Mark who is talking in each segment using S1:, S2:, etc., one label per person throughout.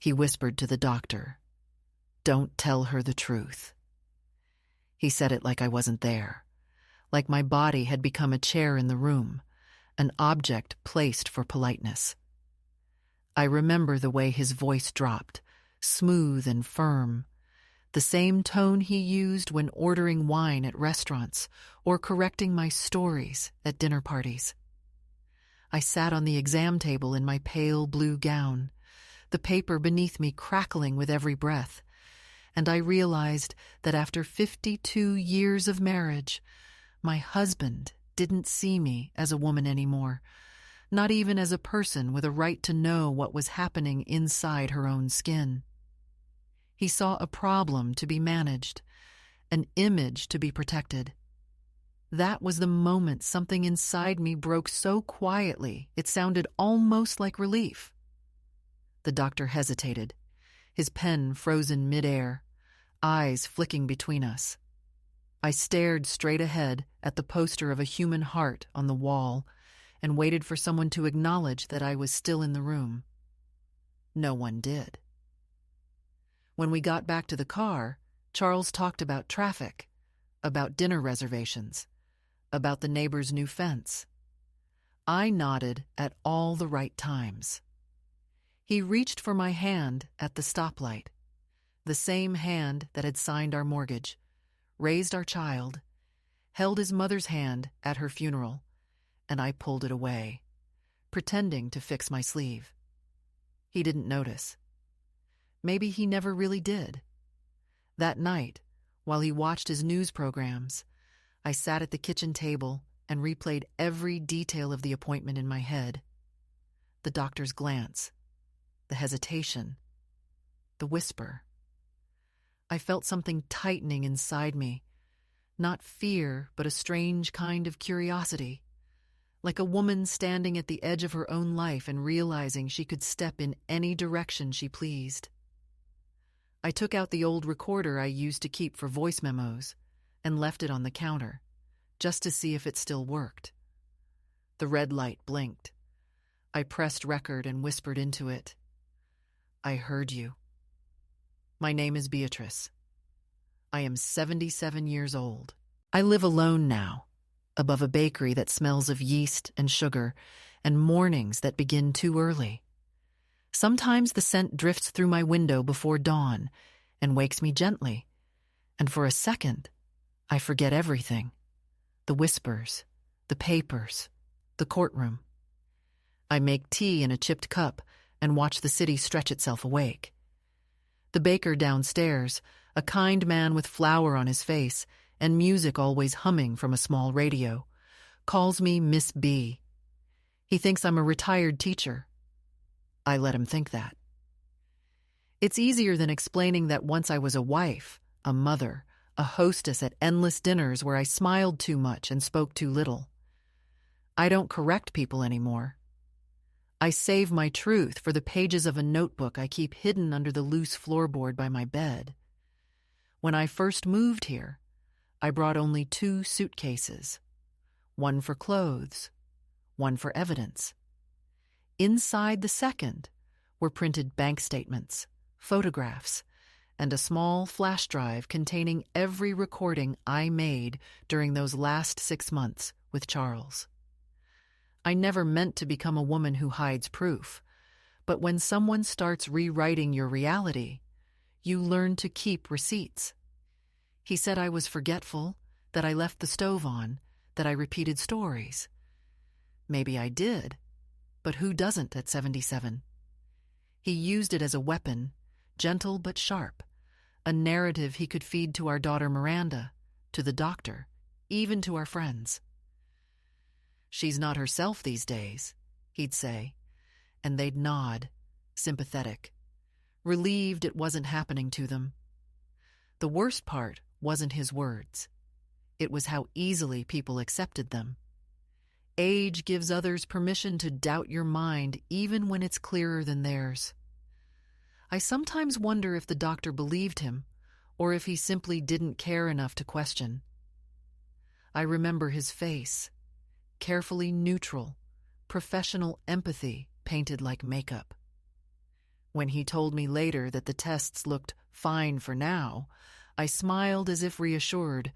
S1: He whispered to the doctor, "Don't tell her the truth." He said it like I wasn't there, like my body had become a chair in the room, an object placed for politeness. I remember the way his voice dropped, smooth and firm, the same tone he used when ordering wine at restaurants or correcting my stories at dinner parties. I sat on the exam table in my pale blue gown, the paper beneath me crackling with every breath, and I realized that after 52 years of marriage, my husband didn't see me as a woman anymore, not even as a person with a right to know what was happening inside her own skin. He saw a problem to be managed, an image to be protected. That was the moment something inside me broke so quietly it sounded almost like relief. The doctor hesitated, his pen frozen midair, eyes flicking between us. I stared straight ahead at the poster of a human heart on the wall and waited for someone to acknowledge that I was still in the room. No one did. When we got back to the car, Charles talked about traffic, about dinner reservations, about the neighbor's new fence. I nodded at all the right times. He reached for my hand at the stoplight, the same hand that had signed our mortgage, raised our child, held his mother's hand at her funeral, and I pulled it away, pretending to fix my sleeve. He didn't notice. Maybe he never really did. That night, while he watched his news programs, I sat at the kitchen table and replayed every detail of the appointment in my head. The doctor's glance, the hesitation, the whisper. I felt something tightening inside me, not fear, but a strange kind of curiosity, like a woman standing at the edge of her own life and realizing she could step in any direction she pleased. I took out the old recorder I used to keep for voice memos and left it on the counter, just to see if it still worked. The red light blinked. I pressed record and whispered into it, "I heard you. My name is Beatrice. I am 77 years old. I live alone now, above a bakery that smells of yeast and sugar, and mornings that begin too early. Sometimes the scent drifts through my window before dawn and wakes me gently, and for a second, I forget everything. The whispers, the papers, the courtroom. I make tea in a chipped cup and watch the city stretch itself awake. The baker downstairs, a kind man with flour on his face and music always humming from a small radio, calls me Miss B. He thinks I'm a retired teacher. I let him think that. It's easier than explaining that once I was a wife, a mother, a hostess at endless dinners where I smiled too much and spoke too little. I don't correct people anymore. I save my truth for the pages of a notebook I keep hidden under the loose floorboard by my bed. When I first moved here, I brought only 2 suitcases, one for clothes, one for evidence. Inside the second were printed bank statements, photographs, and a small flash drive containing every recording I made during those last 6 months with Charles. I never meant to become a woman who hides proof, but when someone starts rewriting your reality, you learn to keep receipts. He said I was forgetful, that I left the stove on, that I repeated stories. Maybe I did, but who doesn't at 77? He used it as a weapon, gentle but sharp, a narrative he could feed to our daughter Miranda, to the doctor, even to our friends. "She's not herself these days," he'd say, and they'd nod, sympathetic, relieved it wasn't happening to them. The worst part wasn't his words. It was how easily people accepted them. Age gives others permission to doubt your mind even when it's clearer than theirs. I sometimes wonder if the doctor believed him, or if he simply didn't care enough to question. I remember his face, carefully neutral, professional empathy painted like makeup. When he told me later that the tests looked fine for now, I smiled as if reassured,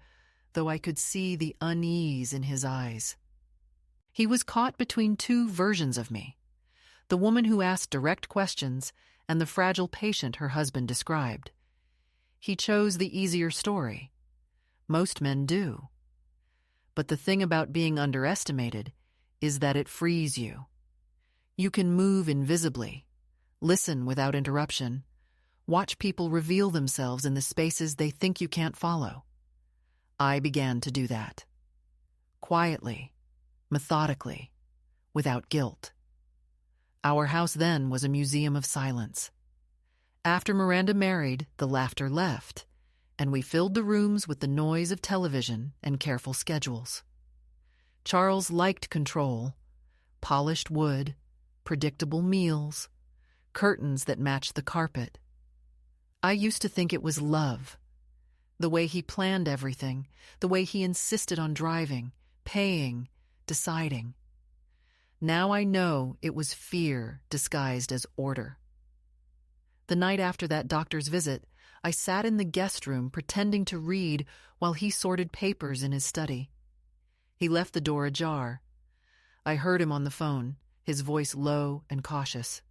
S1: though I could see the unease in his eyes. He was caught between two versions of me, the woman who asked direct questions and the fragile patient her husband described. He chose the easier story. Most men do. But the thing about being underestimated is that it frees you. You can move invisibly, listen without interruption, watch people reveal themselves in the spaces they think you can't follow. I began to do that. Quietly, methodically, without guilt. Our house then was a museum of silence. After Miranda married, the laughter left, and we filled the rooms with the noise of television and careful schedules. Charles liked control, polished wood, predictable meals, curtains that matched the carpet. I used to think it was love. The way he planned everything, the way he insisted on driving, paying, deciding. Now I know it was fear disguised as order. The night after that doctor's visit, I sat in the guest room pretending to read while he sorted papers in his study. He left the door ajar. I heard him on the phone, his voice low and cautious.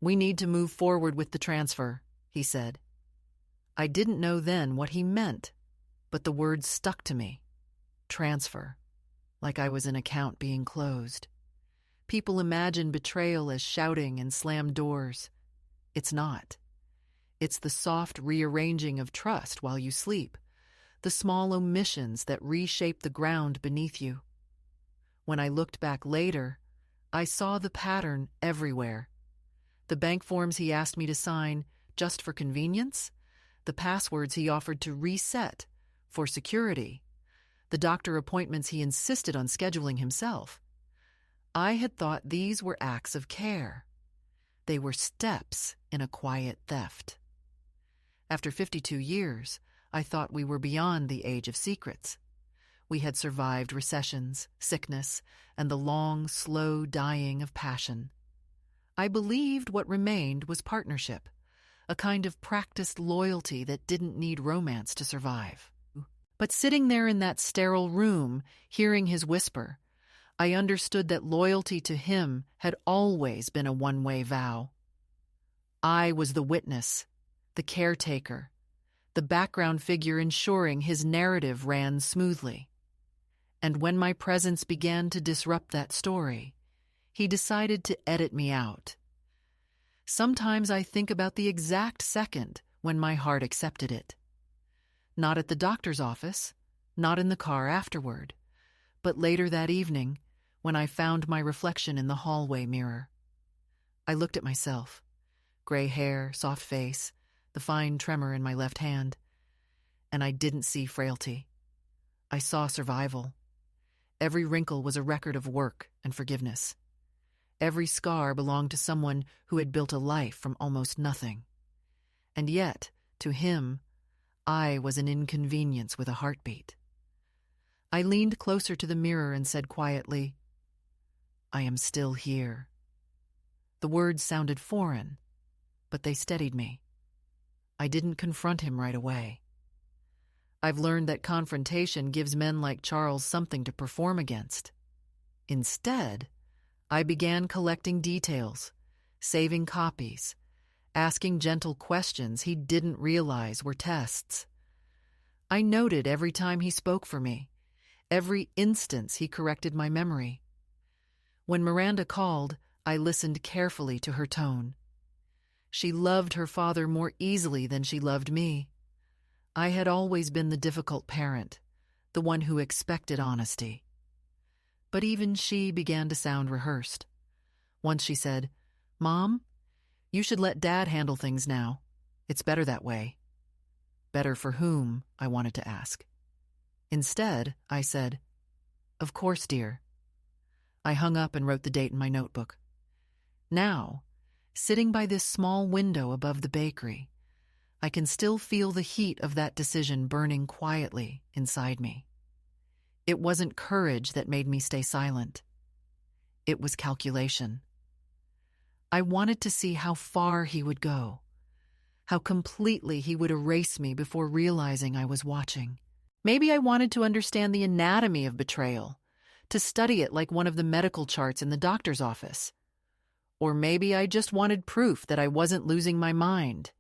S1: "We need to move forward with the transfer," he said. I didn't know then what he meant, but the words stuck to me. Transfer. Like I was an account being closed. People imagine betrayal as shouting and slammed doors. It's not. It's the soft rearranging of trust while you sleep, the small omissions that reshape the ground beneath you. When I looked back later, I saw the pattern everywhere. The bank forms he asked me to sign just for convenience, the passwords he offered to reset for security, the doctor appointments he insisted on scheduling himself. I had thought these were acts of care. They were steps in a quiet theft. After 52 years, I thought we were beyond the age of secrets. We had survived recessions, sickness, and the long, slow dying of passion. I believed what remained was partnership, a kind of practiced loyalty that didn't need romance to survive. But sitting there in that sterile room, hearing his whisper, I understood that loyalty to him had always been a one-way vow. I was the witness, the caretaker, the background figure ensuring his narrative ran smoothly. And when my presence began to disrupt that story, he decided to edit me out. Sometimes I think about the exact second when my heart accepted it. Not at the doctor's office, not in the car afterward, but later that evening when I found my reflection in the hallway mirror. I looked at myself, gray hair, soft face, the fine tremor in my left hand, and I didn't see frailty. I saw survival. Every wrinkle was a record of work and forgiveness. Every scar belonged to someone who had built a life from almost nothing. And yet, to him, I was an inconvenience with a heartbeat. I leaned closer to the mirror and said quietly, "I am still here." The words sounded foreign, but they steadied me. I didn't confront him right away. I've learned that confrontation gives men like Charles something to perform against. Instead, I began collecting details, saving copies, asking gentle questions he didn't realize were tests. I noted every time he spoke for me, every instance he corrected my memory. When Miranda called, I listened carefully to her tone. She loved her father more easily than she loved me. I had always been the difficult parent, the one who expected honesty. But even she began to sound rehearsed. Once she said, "Mom, you should let Dad handle things now. It's better that way." Better for whom, I wanted to ask. Instead, I said, "Of course, dear." I hung up and wrote the date in my notebook. Now, sitting by this small window above the bakery, I can still feel the heat of that decision burning quietly inside me. It wasn't courage that made me stay silent. It was calculation. I wanted to see how far he would go, how completely he would erase me before realizing I was watching. Maybe I wanted to understand the anatomy of betrayal, to study it like one of the medical charts in the doctor's office. Or maybe I just wanted proof that I wasn't losing my mind.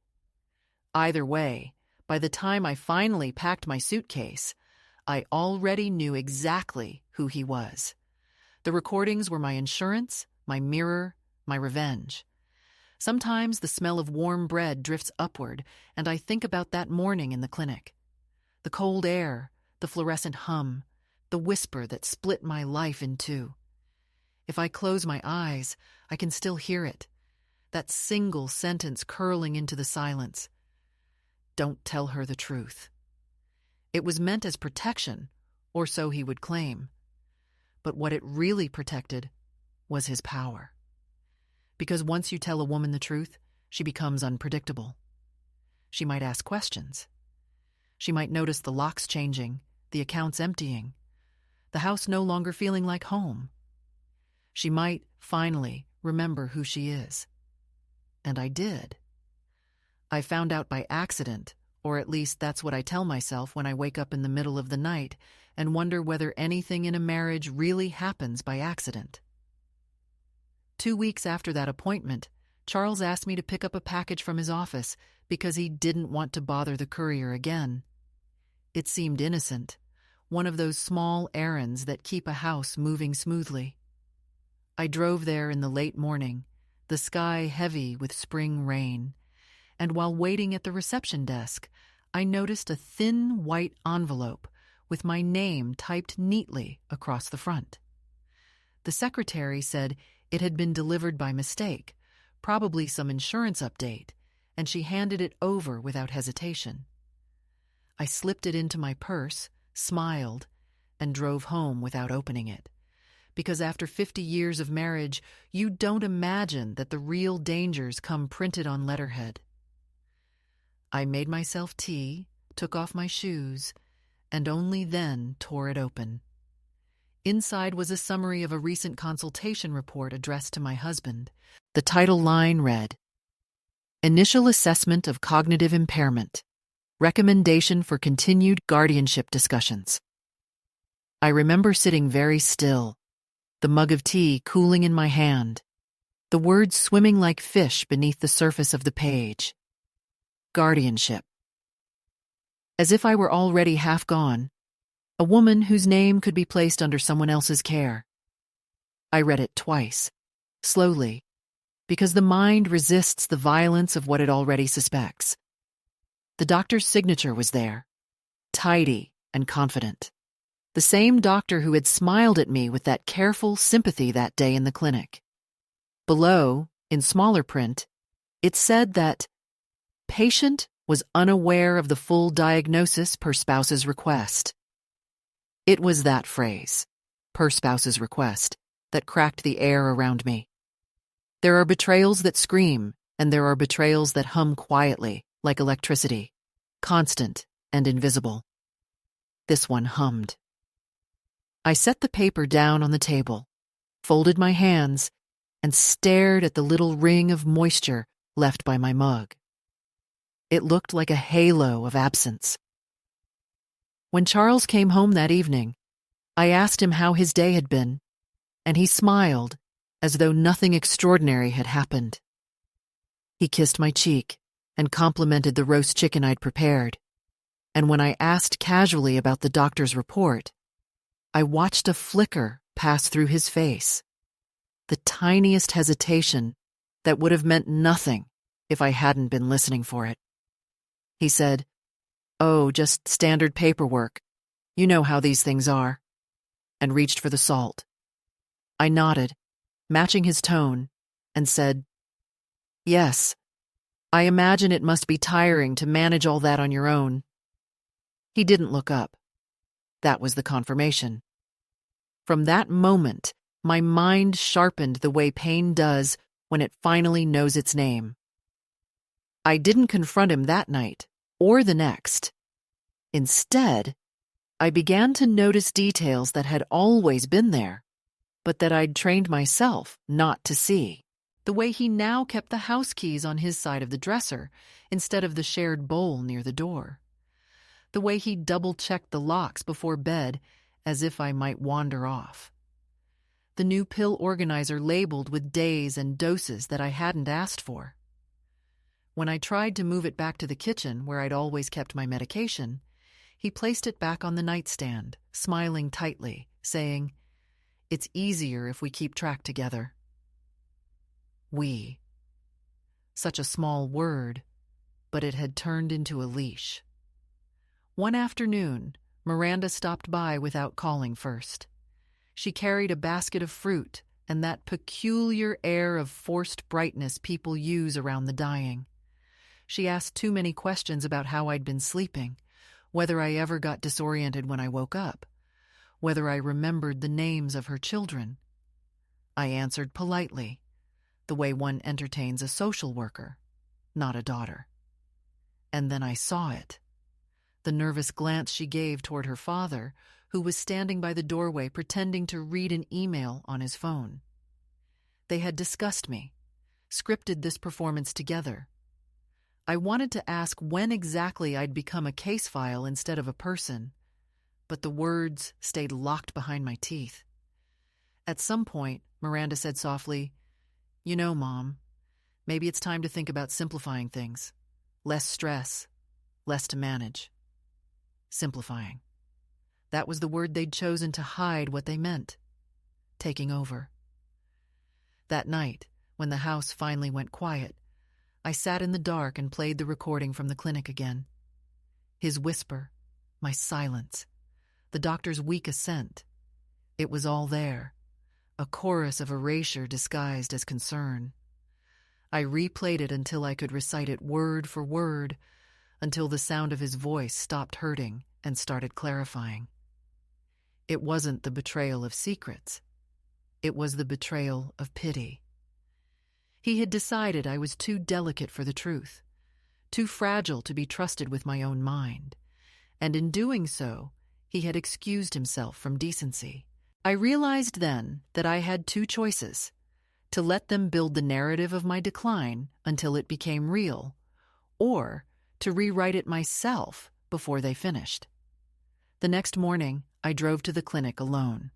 S1: Either way, by the time I finally packed my suitcase, I already knew exactly who he was. The recordings were my insurance, my mirror, my revenge. Sometimes the smell of warm bread drifts upward, and I think about that morning in the clinic. The cold air, the fluorescent hum, the whisper that split my life in two. If I close my eyes, I can still hear it, that single sentence curling into the silence. Don't tell her the truth. It was meant as protection, or so he would claim. But what it really protected was his power. Because once you tell a woman the truth, she becomes unpredictable. She might ask questions. She might notice the locks changing, the accounts emptying, the house no longer feeling like home. She might, finally, remember who she is. And I did. I found out by accident, or at least that's what I tell myself when I wake up in the middle of the night and wonder whether anything in a marriage really happens by accident. 2 weeks after that appointment, Charles asked me to pick up a package from his office because he didn't want to bother the courier again. It seemed innocent, one of those small errands that keep a house moving smoothly. I drove there in the late morning, the sky heavy with spring rain, and while waiting at the reception desk, I noticed a thin white envelope with my name typed neatly across the front. The secretary said it had been delivered by mistake, probably some insurance update, and she handed it over without hesitation. I slipped it into my purse, smiled, and drove home without opening it. Because after 50 years of marriage, you don't imagine that the real dangers come printed on letterhead. I made myself tea, took off my shoes, and only then tore it open. Inside was a summary of a recent consultation report addressed to my husband. The title line read, "Initial Assessment of Cognitive Impairment. Recommendation for Continued Guardianship Discussions." I remember sitting very still, the mug of tea cooling in my hand, the words swimming like fish beneath the surface of the page. Guardianship. As if I were already half gone, a woman whose name could be placed under someone else's care. I read it twice, slowly, because the mind resists the violence of what it already suspects. The doctor's signature was there, tidy and confident. The same doctor who had smiled at me with that careful sympathy that day in the clinic. Below, in smaller print, it said that patient was unaware of the full diagnosis per spouse's request. It was that phrase, per spouse's request, that cracked the air around me. There are betrayals that scream, and there are betrayals that hum quietly, like electricity, constant and invisible. This one hummed. I set the paper down on the table, folded my hands, and stared at the little ring of moisture left by my mug. It looked like a halo of absence. When Charles came home that evening, I asked him how his day had been, and he smiled as though nothing extraordinary had happened. He kissed my cheek and complimented the roast chicken I'd prepared, and when I asked casually about the doctor's report, I watched a flicker pass through his face, the tiniest hesitation that would have meant nothing if I hadn't been listening for it. He said, "Oh, just standard paperwork. You know how these things are," and reached for the salt. I nodded, matching his tone, and said, "Yes, I imagine it must be tiring to manage all that on your own." He didn't look up. That was the confirmation. From that moment, my mind sharpened the way pain does when it finally knows its name. I didn't confront him that night, or the next. Instead, I began to notice details that had always been there, but that I'd trained myself not to see. The way he now kept the house keys on his side of the dresser instead of the shared bowl near the door. The way he double-checked the locks before bed as if I might wander off. The new pill organizer labeled with days and doses that I hadn't asked for. When I tried to move it back to the kitchen where I'd always kept my medication, he placed it back on the nightstand, smiling tightly, saying, "It's easier if we keep track together." We. Such a small word, but it had turned into a leash. One afternoon, Miranda stopped by without calling first. She carried a basket of fruit and that peculiar air of forced brightness people use around the dying. She asked too many questions about how I'd been sleeping, whether I ever got disoriented when I woke up, whether I remembered the names of her children. I answered politely, the way one entertains a social worker, not a daughter. And then I saw it. The nervous glance she gave toward her father, who was standing by the doorway pretending to read an email on his phone. They had discussed me, scripted this performance together. I wanted to ask when exactly I'd become a case file instead of a person, but the words stayed locked behind my teeth. At some point, Miranda said softly, "You know, Mom, maybe it's time to think about simplifying things. Less stress, less to manage." Simplifying. That was the word they'd chosen to hide what they meant. Taking over. That night, when the house finally went quiet, I sat in the dark and played the recording from the clinic again. His whisper, my silence, the doctor's weak assent. It was all there, a chorus of erasure disguised as concern. I replayed it until I could recite it word for word, until the sound of his voice stopped hurting and started clarifying. It wasn't the betrayal of secrets. It was the betrayal of pity. He had decided I was too delicate for the truth, too fragile to be trusted with my own mind, and in doing so, he had excused himself from decency. I realized then that I had two choices: to let them build the narrative of my decline until it became real, or to rewrite it myself before they finished. The next morning, I drove to the clinic alone.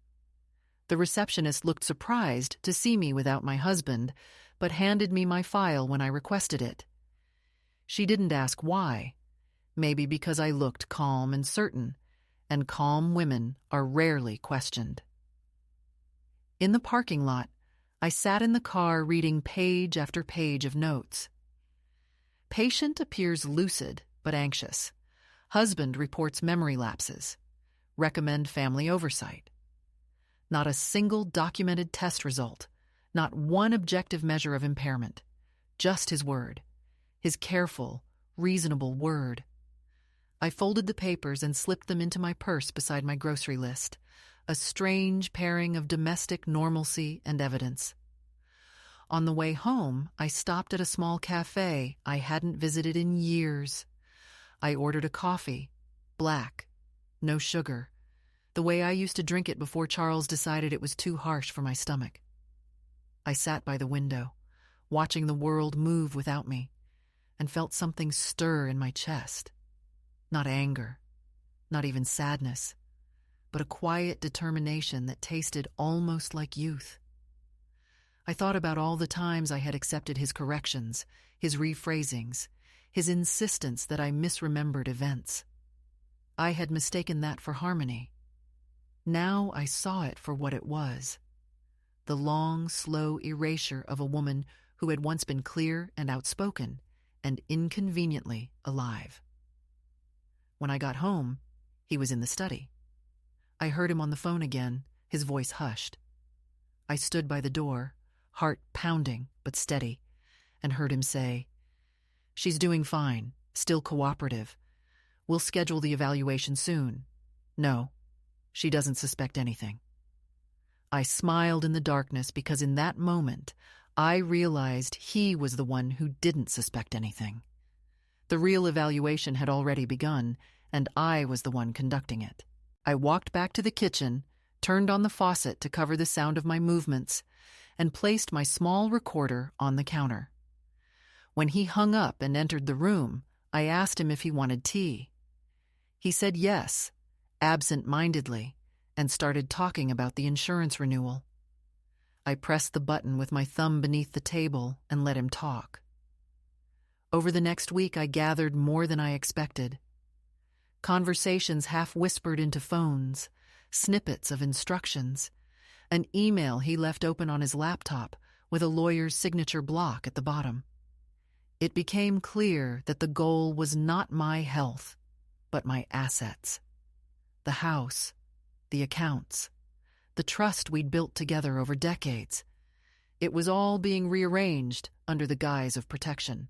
S1: The receptionist looked surprised to see me without my husband, but handed me my file when I requested it. She didn't ask why, maybe because I looked calm and certain, and calm women are rarely questioned. In the parking lot, I sat in the car reading page after page of notes. Patient appears lucid but anxious. Husband reports memory lapses. Recommend family oversight. Not a single documented test result, not one objective measure of impairment. Just his word, his careful, reasonable word. I folded the papers and slipped them into my purse beside my grocery list, a strange pairing of domestic normalcy and evidence. On the way home, I stopped at a small cafe I hadn't visited in years. I ordered a coffee, black, no sugar, the way I used to drink it before Charles decided it was too harsh for my stomach. I sat by the window, watching the world move without me, and felt something stir in my chest. Not anger, not even sadness, but a quiet determination that tasted almost like youth. I thought about all the times I had accepted his corrections, his rephrasings, his insistence that I misremembered events. I had mistaken that for harmony. Now I saw it for what it was. The long, slow erasure of a woman who had once been clear and outspoken, and inconveniently alive. When I got home, he was in the study. I heard him on the phone again, his voice hushed. I stood by the door, heart pounding but steady, and heard him say, "She's doing fine, still cooperative. We'll schedule the evaluation soon. No, she doesn't suspect anything." I smiled in the darkness because in that moment, I realized he was the one who didn't suspect anything. The real evaluation had already begun, and I was the one conducting it. I walked back to the kitchen, turned on the faucet to cover the sound of my movements, and placed my small recorder on the counter. When he hung up and entered the room, I asked him if he wanted tea. He said yes, absent-mindedly, and started talking about the insurance renewal. I pressed the button with my thumb beneath the table and let him talk. Over the next week, I gathered more than I expected. Conversations half whispered into phones, snippets of instructions, an email he left open on his laptop with a lawyer's signature block at the bottom. It became clear that the goal was not my health, but my assets. The house, the accounts, the trust we'd built together over decades. It was all being rearranged under the guise of protection.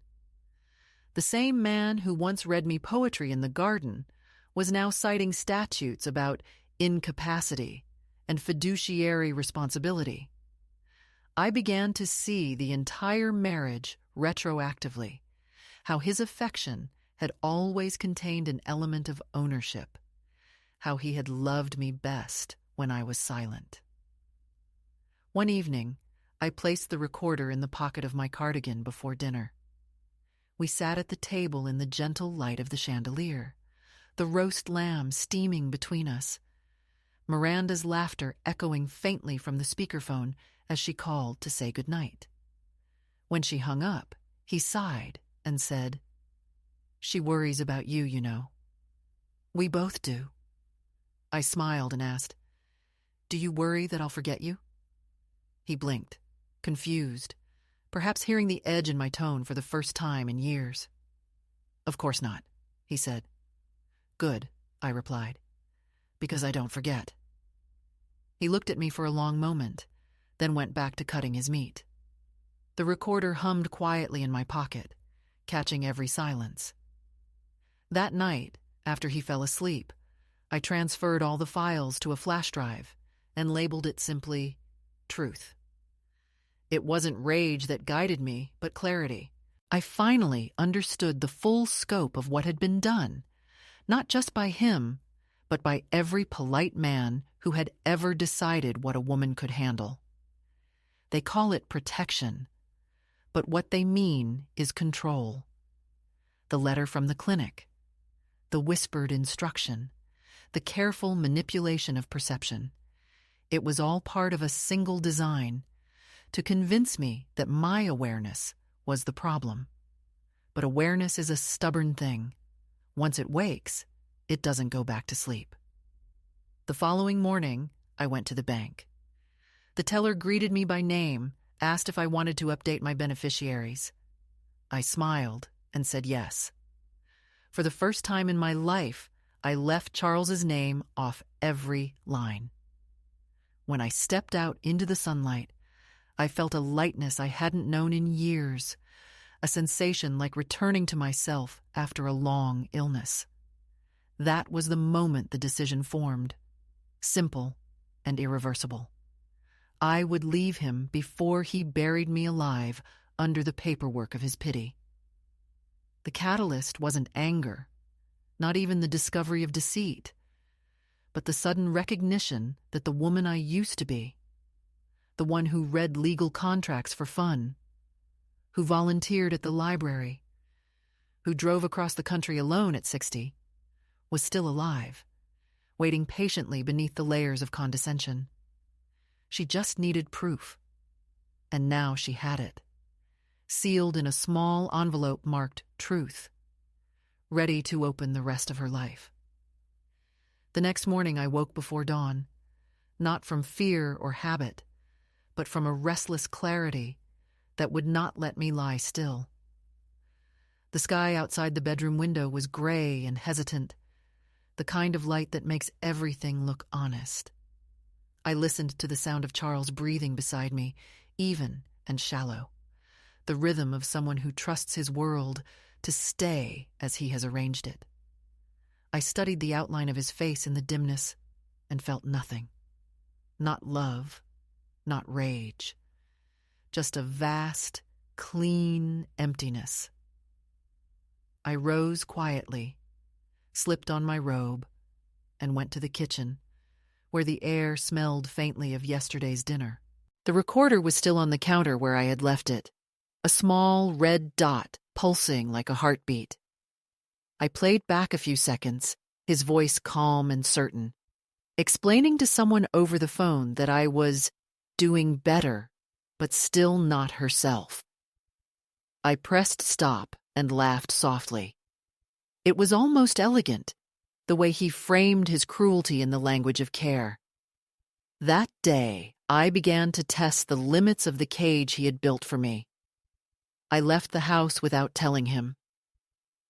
S1: The same man who once read me poetry in the garden was now citing statutes about incapacity and fiduciary responsibility. I began to see the entire marriage retroactively, how his affection had always contained an element of ownership, how he had loved me best when I was silent. One evening, I placed the recorder in the pocket of my cardigan before dinner. We sat at the table in the gentle light of the chandelier, the roast lamb steaming between us, Miranda's laughter echoing faintly from the speakerphone as she called to say goodnight. When she hung up, he sighed and said, "She worries about you, you know." "We both do." I smiled and asked, "Do you worry that I'll forget you?" He blinked, confused, perhaps hearing the edge in my tone for the first time in years. "Of course not," he said. "Good," I replied, "because I don't forget." He looked at me for a long moment, then went back to cutting his meat. The recorder hummed quietly in my pocket, catching every silence. That night, after he fell asleep, I transferred all the files to a flash drive and labeled it simply Truth. It wasn't rage that guided me, but clarity. I finally understood the full scope of what had been done, not just by him, but by every polite man who had ever decided what a woman could handle. They call it protection, but what they mean is control. The letter from the clinic, the whispered instruction, the careful manipulation of perception. It was all part of a single design to convince me that my awareness was the problem. But awareness is a stubborn thing. Once it wakes, it doesn't go back to sleep. The following morning, I went to the bank. The teller greeted me by name, asked if I wanted to update my beneficiaries. I smiled and said yes. For the first time in my life, I left Charles's name off every line. When I stepped out into the sunlight, I felt a lightness I hadn't known in years, a sensation like returning to myself after a long illness. That was the moment the decision formed, simple and irreversible. I would leave him before he buried me alive under the paperwork of his pity. The catalyst wasn't anger, not even the discovery of deceit, but the sudden recognition that the woman I used to be, the one who read legal contracts for fun, who volunteered at the library, who drove across the country alone at 60, was still alive, waiting patiently beneath the layers of condescension. She just needed proof, and now she had it, sealed in a small envelope marked Truth, ready to open the rest of her life. The next morning I woke before dawn, not from fear or habit, but from a restless clarity that would not let me lie still. The sky outside the bedroom window was gray and hesitant, the kind of light that makes everything look honest. I listened to the sound of Charles breathing beside me, even and shallow, the rhythm of someone who trusts his world to stay as he has arranged it. I studied the outline of his face in the dimness and felt nothing. Not love, not rage, just a vast, clean emptiness. I rose quietly, slipped on my robe, and went to the kitchen, where the air smelled faintly of yesterday's dinner. The recorder was still on the counter where I had left it, a small red dot pulsing like a heartbeat. I played back a few seconds, his voice calm and certain, explaining to someone over the phone that I was doing better, but still not herself. I pressed stop and laughed softly. It was almost elegant, the way he framed his cruelty in the language of care. That day, I began to test the limits of the cage he had built for me. I left the house without telling him.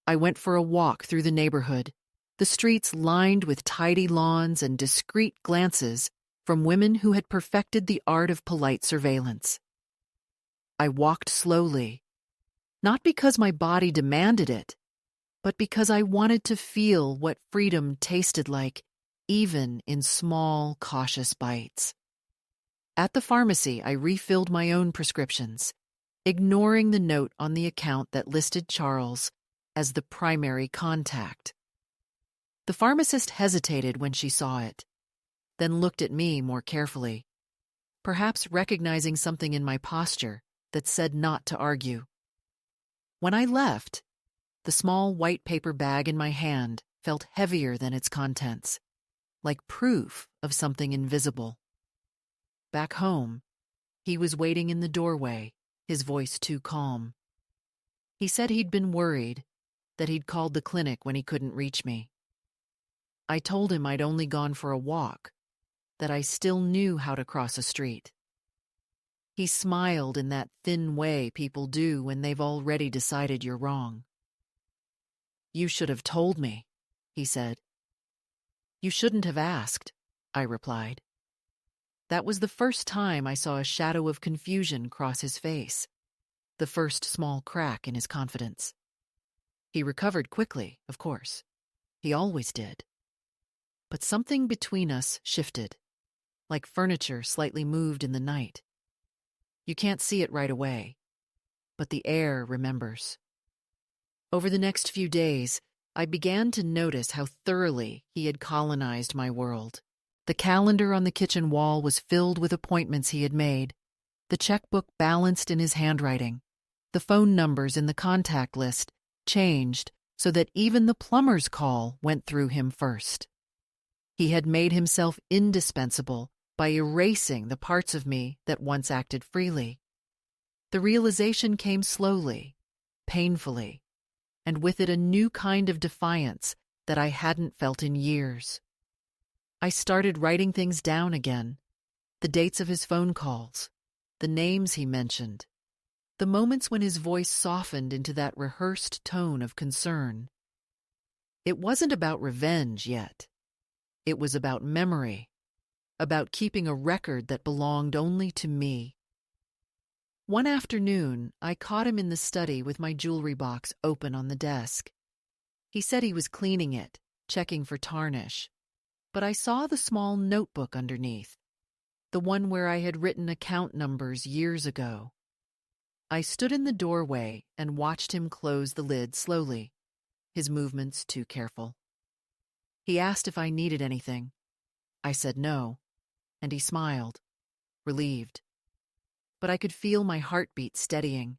S1: I went for a walk through the neighborhood, the streets lined with tidy lawns and discreet glances from women who had perfected the art of polite surveillance. I walked slowly, not because my body demanded it, but because I wanted to feel what freedom tasted like, even in small, cautious bites. At the pharmacy, I refilled my own prescriptions, ignoring the note on the account that listed Charles as the primary contact. The pharmacist hesitated when she saw it, then looked at me more carefully, perhaps recognizing something in my posture that said not to argue. When I left, the small white paper bag in my hand felt heavier than its contents, like proof of something invisible. Back home, he was waiting in the doorway, his voice too calm. He said he'd been worried, that he'd called the clinic when he couldn't reach me. I told him I'd only gone for a walk, that I still knew how to cross a street. He smiled in that thin way people do when they've already decided you're wrong. "You should have told me," he said. "You shouldn't have asked," I replied. That was the first time I saw a shadow of confusion cross his face, the first small crack in his confidence. He recovered quickly, of course. He always did. But something between us shifted, like furniture slightly moved in the night. You can't see it right away, but the air remembers. Over the next few days, I began to notice how thoroughly he had colonized my world. The calendar on the kitchen wall was filled with appointments he had made, the checkbook balanced in his handwriting, the phone numbers in the contact list changed so that even the plumber's call went through him first. He had made himself indispensable by erasing the parts of me that once acted freely. The realization came slowly, painfully, and with it a new kind of defiance that I hadn't felt in years. I started writing things down again, the dates of his phone calls, the names he mentioned, the moments when his voice softened into that rehearsed tone of concern. It wasn't about revenge yet. It was about memory, about keeping a record that belonged only to me. One afternoon, I caught him in the study with my jewelry box open on the desk. He said he was cleaning it, checking for tarnish, but I saw the small notebook underneath, the one where I had written account numbers years ago. I stood in the doorway and watched him close the lid slowly, his movements too careful. He asked if I needed anything. I said no, and he smiled, relieved. But I could feel my heartbeat steadying,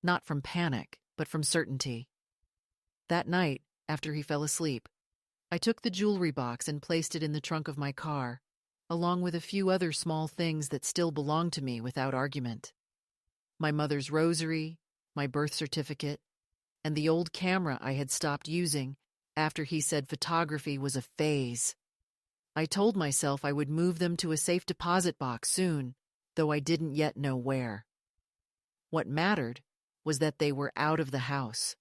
S1: not from panic, but from certainty. That night, after he fell asleep, I took the jewelry box and placed it in the trunk of my car, along with a few other small things that still belonged to me without argument. My mother's rosary, my birth certificate, and the old camera I had stopped using after he said photography was a phase. I told myself I would move them to a safe deposit box soon, though I didn't yet know where. What mattered was that they were out of the house,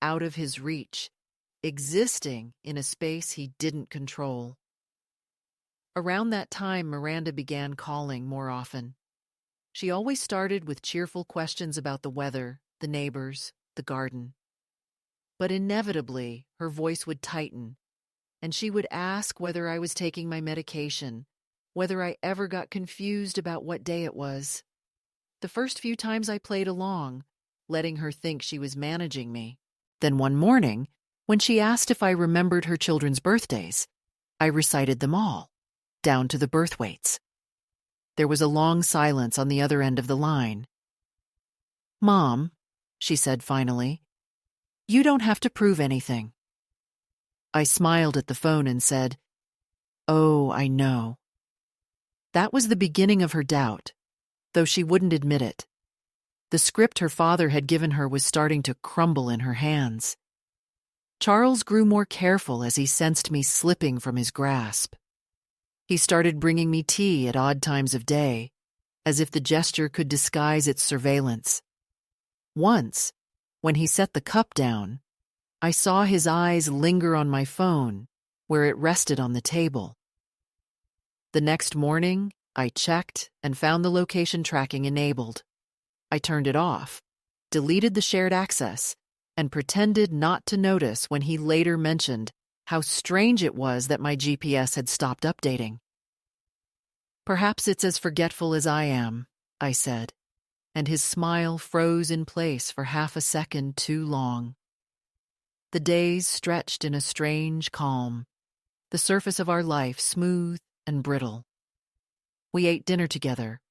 S1: out of his reach, existing in a space he didn't control. Around that time, Miranda began calling more often. She always started with cheerful questions about the weather, the neighbors, the garden. But inevitably, her voice would tighten, and she would ask whether I was taking my medication, whether I ever got confused about what day it was. The first few times I played along, letting her think she was managing me. Then one morning, when she asked if I remembered her children's birthdays, I recited them all, down to the birth weights. There was a long silence on the other end of the line. "Mom," she said finally, "you don't have to prove anything." I smiled at the phone and said, "Oh, I know." That was the beginning of her doubt, though she wouldn't admit it. The script her father had given her was starting to crumble in her hands. Charles grew more careful as he sensed me slipping from his grasp. He started bringing me tea at odd times of day, as if the gesture could disguise its surveillance. Once, when he set the cup down, I saw his eyes linger on my phone, where it rested on the table. The next morning, I checked and found the location tracking enabled. I turned it off, deleted the shared access, and pretended not to notice when he later mentioned how strange it was that my GPS had stopped updating. "Perhaps it's as forgetful as I am," I said, and his smile froze in place for half a second too long. The days stretched in a strange calm, the surface of our life smooth and brittle. We ate dinner together,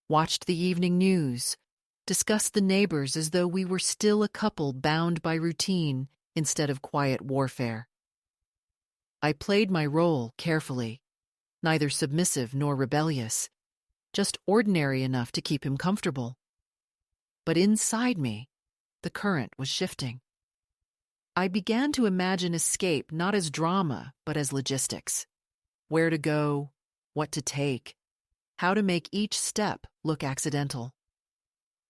S1: watched the evening news, discussed the neighbors as though we were still a couple bound by routine instead of quiet warfare. I played my role carefully, neither submissive nor rebellious, just ordinary enough to keep him comfortable. But inside me, the current was shifting. I began to imagine escape not as drama, but as logistics. Where to go, what to take, how to make each step look accidental.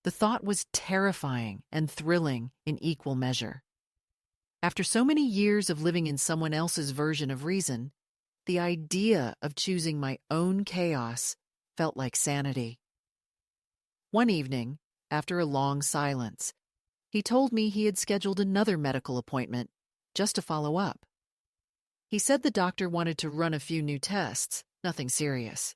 S1: The thought was terrifying and thrilling in equal measure. After so many years of living in someone else's version of reason, the idea of choosing my own chaos felt like sanity. One evening, after a long silence, he told me he had scheduled another medical appointment just to follow up. He said the doctor wanted to run a few new tests, nothing serious.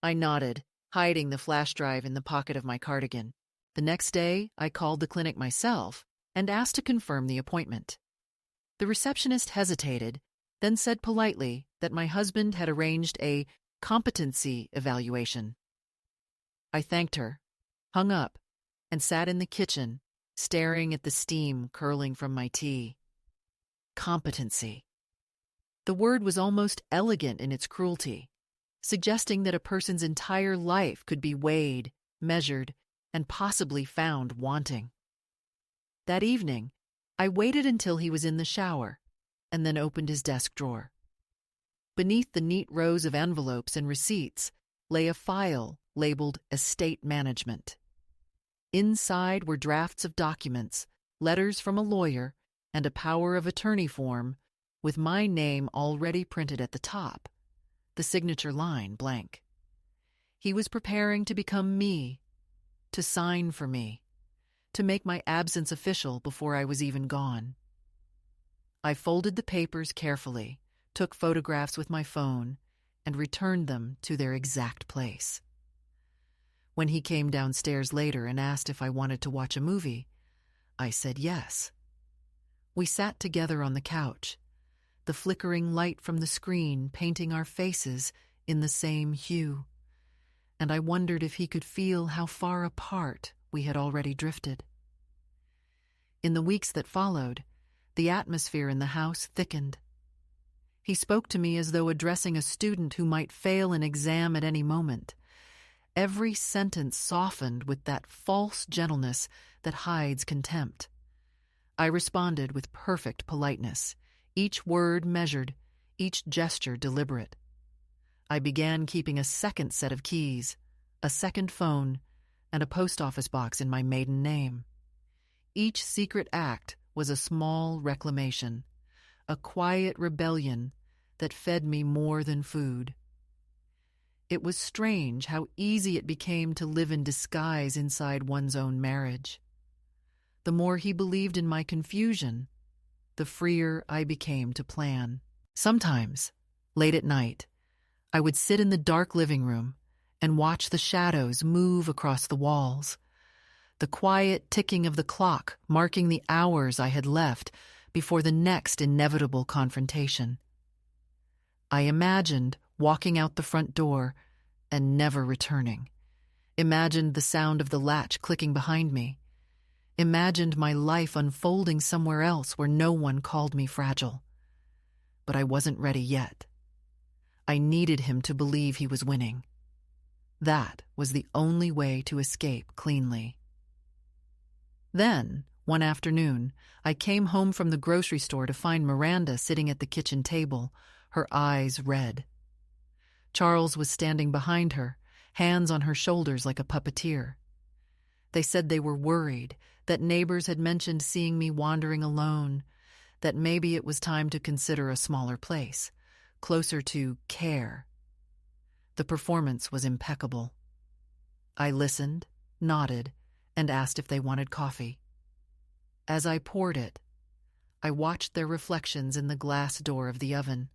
S1: I nodded, hiding the flash drive in the pocket of my cardigan. The next day, I called the clinic myself and asked to confirm the appointment. The receptionist hesitated, then said politely that my husband had arranged a competency evaluation. I thanked her, hung up, and sat in the kitchen, staring at the steam curling from my tea. Competency. The word was almost elegant in its cruelty, suggesting that a person's entire life could be weighed, measured, and possibly found wanting. That evening, I waited until he was in the shower, and then opened his desk drawer. Beneath the neat rows of envelopes and receipts lay a file labeled Estate Management. Inside were drafts of documents, letters from a lawyer, and a power of attorney form with my name already printed at the top, the signature line blank. He was preparing to become me, to sign for me, to make my absence official before I was even gone. I folded the papers carefully, took photographs with my phone, and returned them to their exact place. When he came downstairs later and asked if I wanted to watch a movie, I said yes. We sat together on the couch, the flickering light from the screen painting our faces in the same hue, and I wondered if he could feel how far apart we had already drifted. In the weeks that followed, the atmosphere in the house thickened. He spoke to me as though addressing a student who might fail an exam at any moment. Every sentence softened with that false gentleness that hides contempt. I responded with perfect politeness, each word measured, each gesture deliberate. I began keeping a second set of keys, a second phone, and a post office box in my maiden name. Each secret act was a small reclamation, a quiet rebellion that fed me more than food. It was strange how easy it became to live in disguise inside one's own marriage. The more he believed in my confusion, the freer I became to plan. Sometimes, late at night, I would sit in the dark living room and watch the shadows move across the walls, the quiet ticking of the clock marking the hours I had left before the next inevitable confrontation. I imagined walking out the front door, and never returning. Imagined the sound of the latch clicking behind me. Imagined my life unfolding somewhere else where no one called me fragile. But I wasn't ready yet. I needed him to believe he was winning. That was the only way to escape cleanly. Then, one afternoon, I came home from the grocery store to find Miranda sitting at the kitchen table, her eyes red. Charles was standing behind her, hands on her shoulders like a puppeteer. They said they were worried, that neighbors had mentioned seeing me wandering alone, that maybe it was time to consider a smaller place, closer to care. The performance was impeccable. I listened, nodded, and asked if they wanted coffee. As I poured it, I watched their reflections in the glass door of the oven.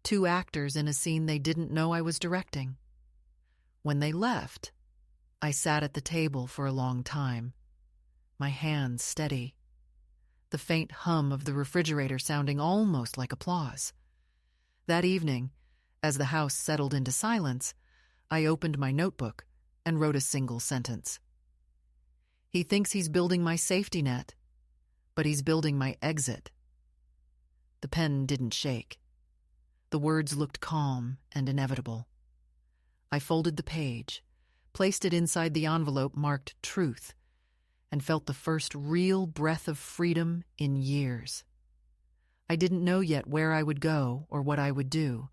S1: 2 actors in a scene they didn't know I was directing. When they left, I sat at the table for a long time, my hands steady, the faint hum of the refrigerator sounding almost like applause. That evening, as the house settled into silence, I opened my notebook and wrote a single sentence. He thinks he's building my safety net, but he's building my exit. The pen didn't shake. The words looked calm and inevitable. I folded the page, placed it inside the envelope marked Truth, and felt the first real breath of freedom in years. I didn't know yet where I would go or what I would do,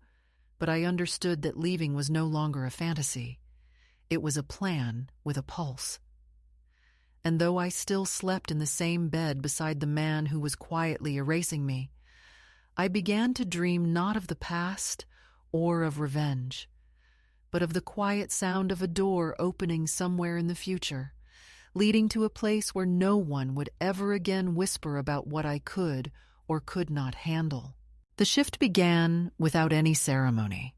S1: but I understood that leaving was no longer a fantasy. It was a plan with a pulse. And though I still slept in the same bed beside the man who was quietly erasing me, I began to dream not of the past or of revenge, but of the quiet sound of a door opening somewhere in the future, leading to a place where no one would ever again whisper about what I could or could not handle. The shift began without any ceremony,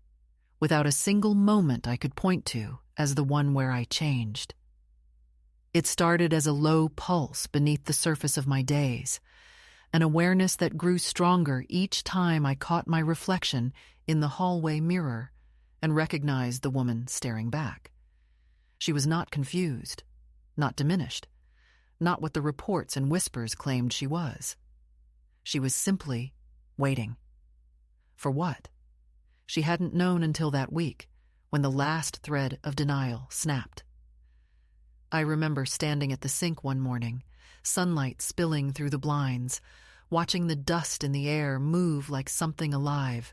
S1: without a single moment I could point to as the one where I changed. It started as a low pulse beneath the surface of my days, an awareness that grew stronger each time I caught my reflection in the hallway mirror and recognized the woman staring back. She was not confused, not diminished, not what the reports and whispers claimed she was. She was simply waiting. For what? She hadn't known until that week, when the last thread of denial snapped. I remember standing at the sink one morning, sunlight spilling through the blinds, watching the dust in the air move like something alive,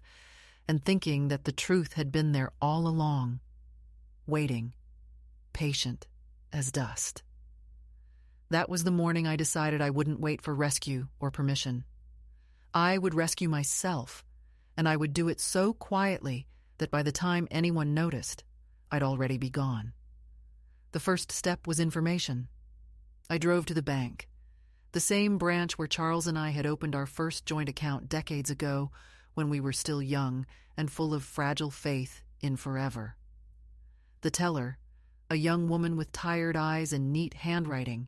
S1: and thinking that the truth had been there all along, waiting, patient as dust. That was the morning I decided I wouldn't wait for rescue or permission. I would rescue myself, and I would do it so quietly that by the time anyone noticed, I'd already be gone. The first step was information. I drove to the bank, the same branch where Charles and I had opened our first joint account decades ago when we were still young and full of fragile faith in forever. The teller, a young woman with tired eyes and neat handwriting,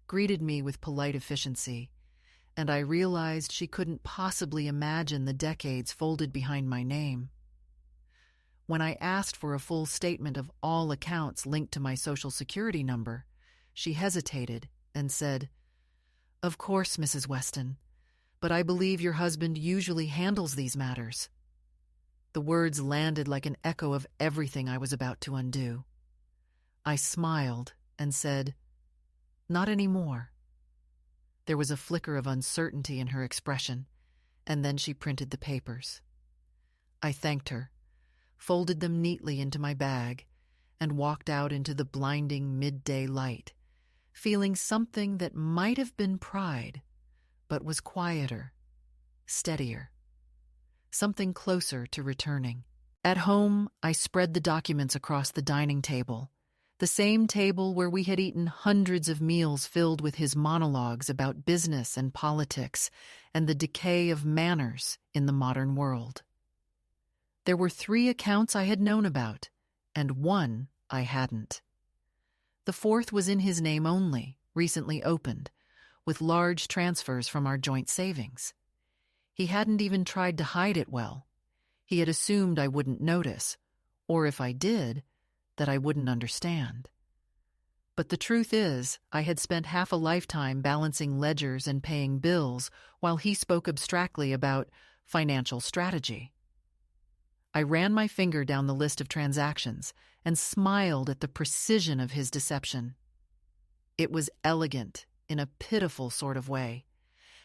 S1: greeted me with polite efficiency, and I realized she couldn't possibly imagine the decades folded behind my name. When I asked for a full statement of all accounts linked to my Social Security number, she hesitated and said, "Of course, Mrs. Weston, but I believe your husband usually handles these matters." The words landed like an echo of everything I was about to undo. I smiled and said, "Not anymore." There was a flicker of uncertainty in her expression, and then she printed the papers. I thanked her, folded them neatly into my bag, and walked out into the blinding midday light, feeling something that might have been pride, but was quieter, steadier, something closer to returning. At home, I spread the documents across the dining table, the same table where we had eaten hundreds of meals filled with his monologues about business and politics and the decay of manners in the modern world. There were 3 accounts I had known about, and 1 I hadn't. The 4th was in his name only, recently opened, with large transfers from our joint savings. He hadn't even tried to hide it well. He had assumed I wouldn't notice, or if I did, that I wouldn't understand. But the truth is, I had spent half a lifetime balancing ledgers and paying bills while he spoke abstractly about financial strategy. I ran my finger down the list of transactions and smiled at the precision of his deception. It was elegant in a pitiful sort of way,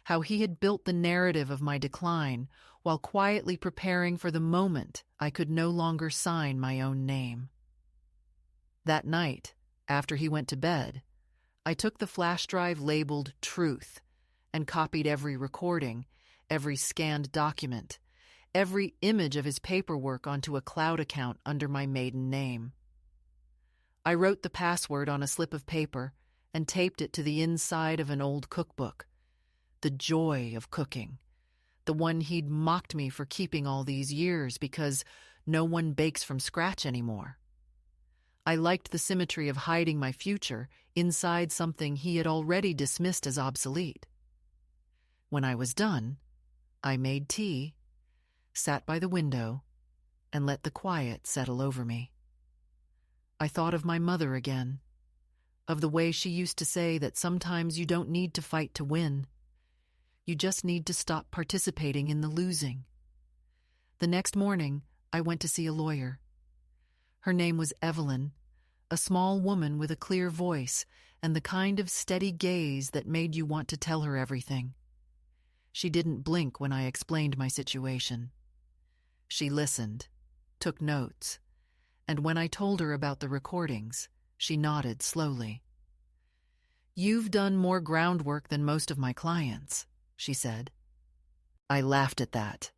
S1: how he had built the narrative of my decline while quietly preparing for the moment I could no longer sign my own name. That night, after he went to bed, I took the flash drive labeled Truth and copied every recording, every scanned document, every image of his paperwork onto a cloud account under my maiden name. I wrote the password on a slip of paper and taped it to the inside of an old cookbook. The joy of cooking, the one he'd mocked me for keeping all these years because no one bakes from scratch anymore. I liked the symmetry of hiding my future inside something he had already dismissed as obsolete. When I was done, I made tea, sat by the window, and let the quiet settle over me. I thought of my mother again, of the way she used to say that sometimes you don't need to fight to win. You just need to stop participating in the losing. The next morning, I went to see a lawyer. Her name was Evelyn, a small woman with a clear voice and the kind of steady gaze that made you want to tell her everything. She didn't blink when I explained my situation. She listened, took notes, and when I told her about the recordings, she nodded slowly. "You've done more groundwork than most of my clients," she said. I laughed at that,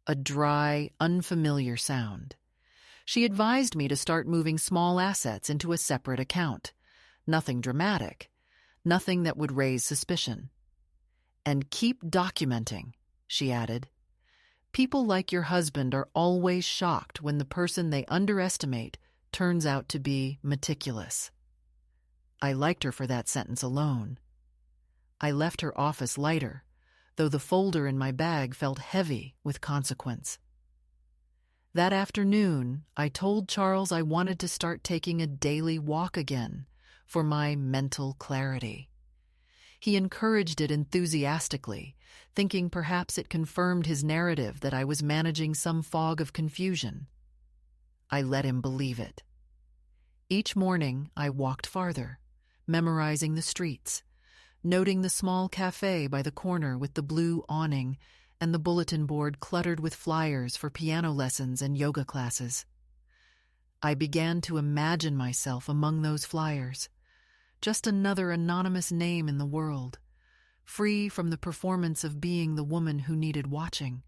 S1: a dry, unfamiliar sound. She advised me to start moving small assets into a separate account. Nothing dramatic, nothing that would raise suspicion. "And keep documenting," she added. "People like your husband are always shocked when the person they underestimate turns out to be meticulous." I liked her for that sentence alone. I left her office lighter, though the folder in my bag felt heavy with consequence. That afternoon, I told Charles I wanted to start taking a daily walk again for my mental clarity. He encouraged it enthusiastically, thinking perhaps it confirmed his narrative that I was managing some fog of confusion. I let him believe it. Each morning, I walked farther, memorizing the streets, noting the small cafe by the corner with the blue awning and the bulletin board cluttered with flyers for piano lessons and yoga classes. I began to imagine myself among those flyers, just another anonymous name in the world, free from the performance of being the woman who needed watching.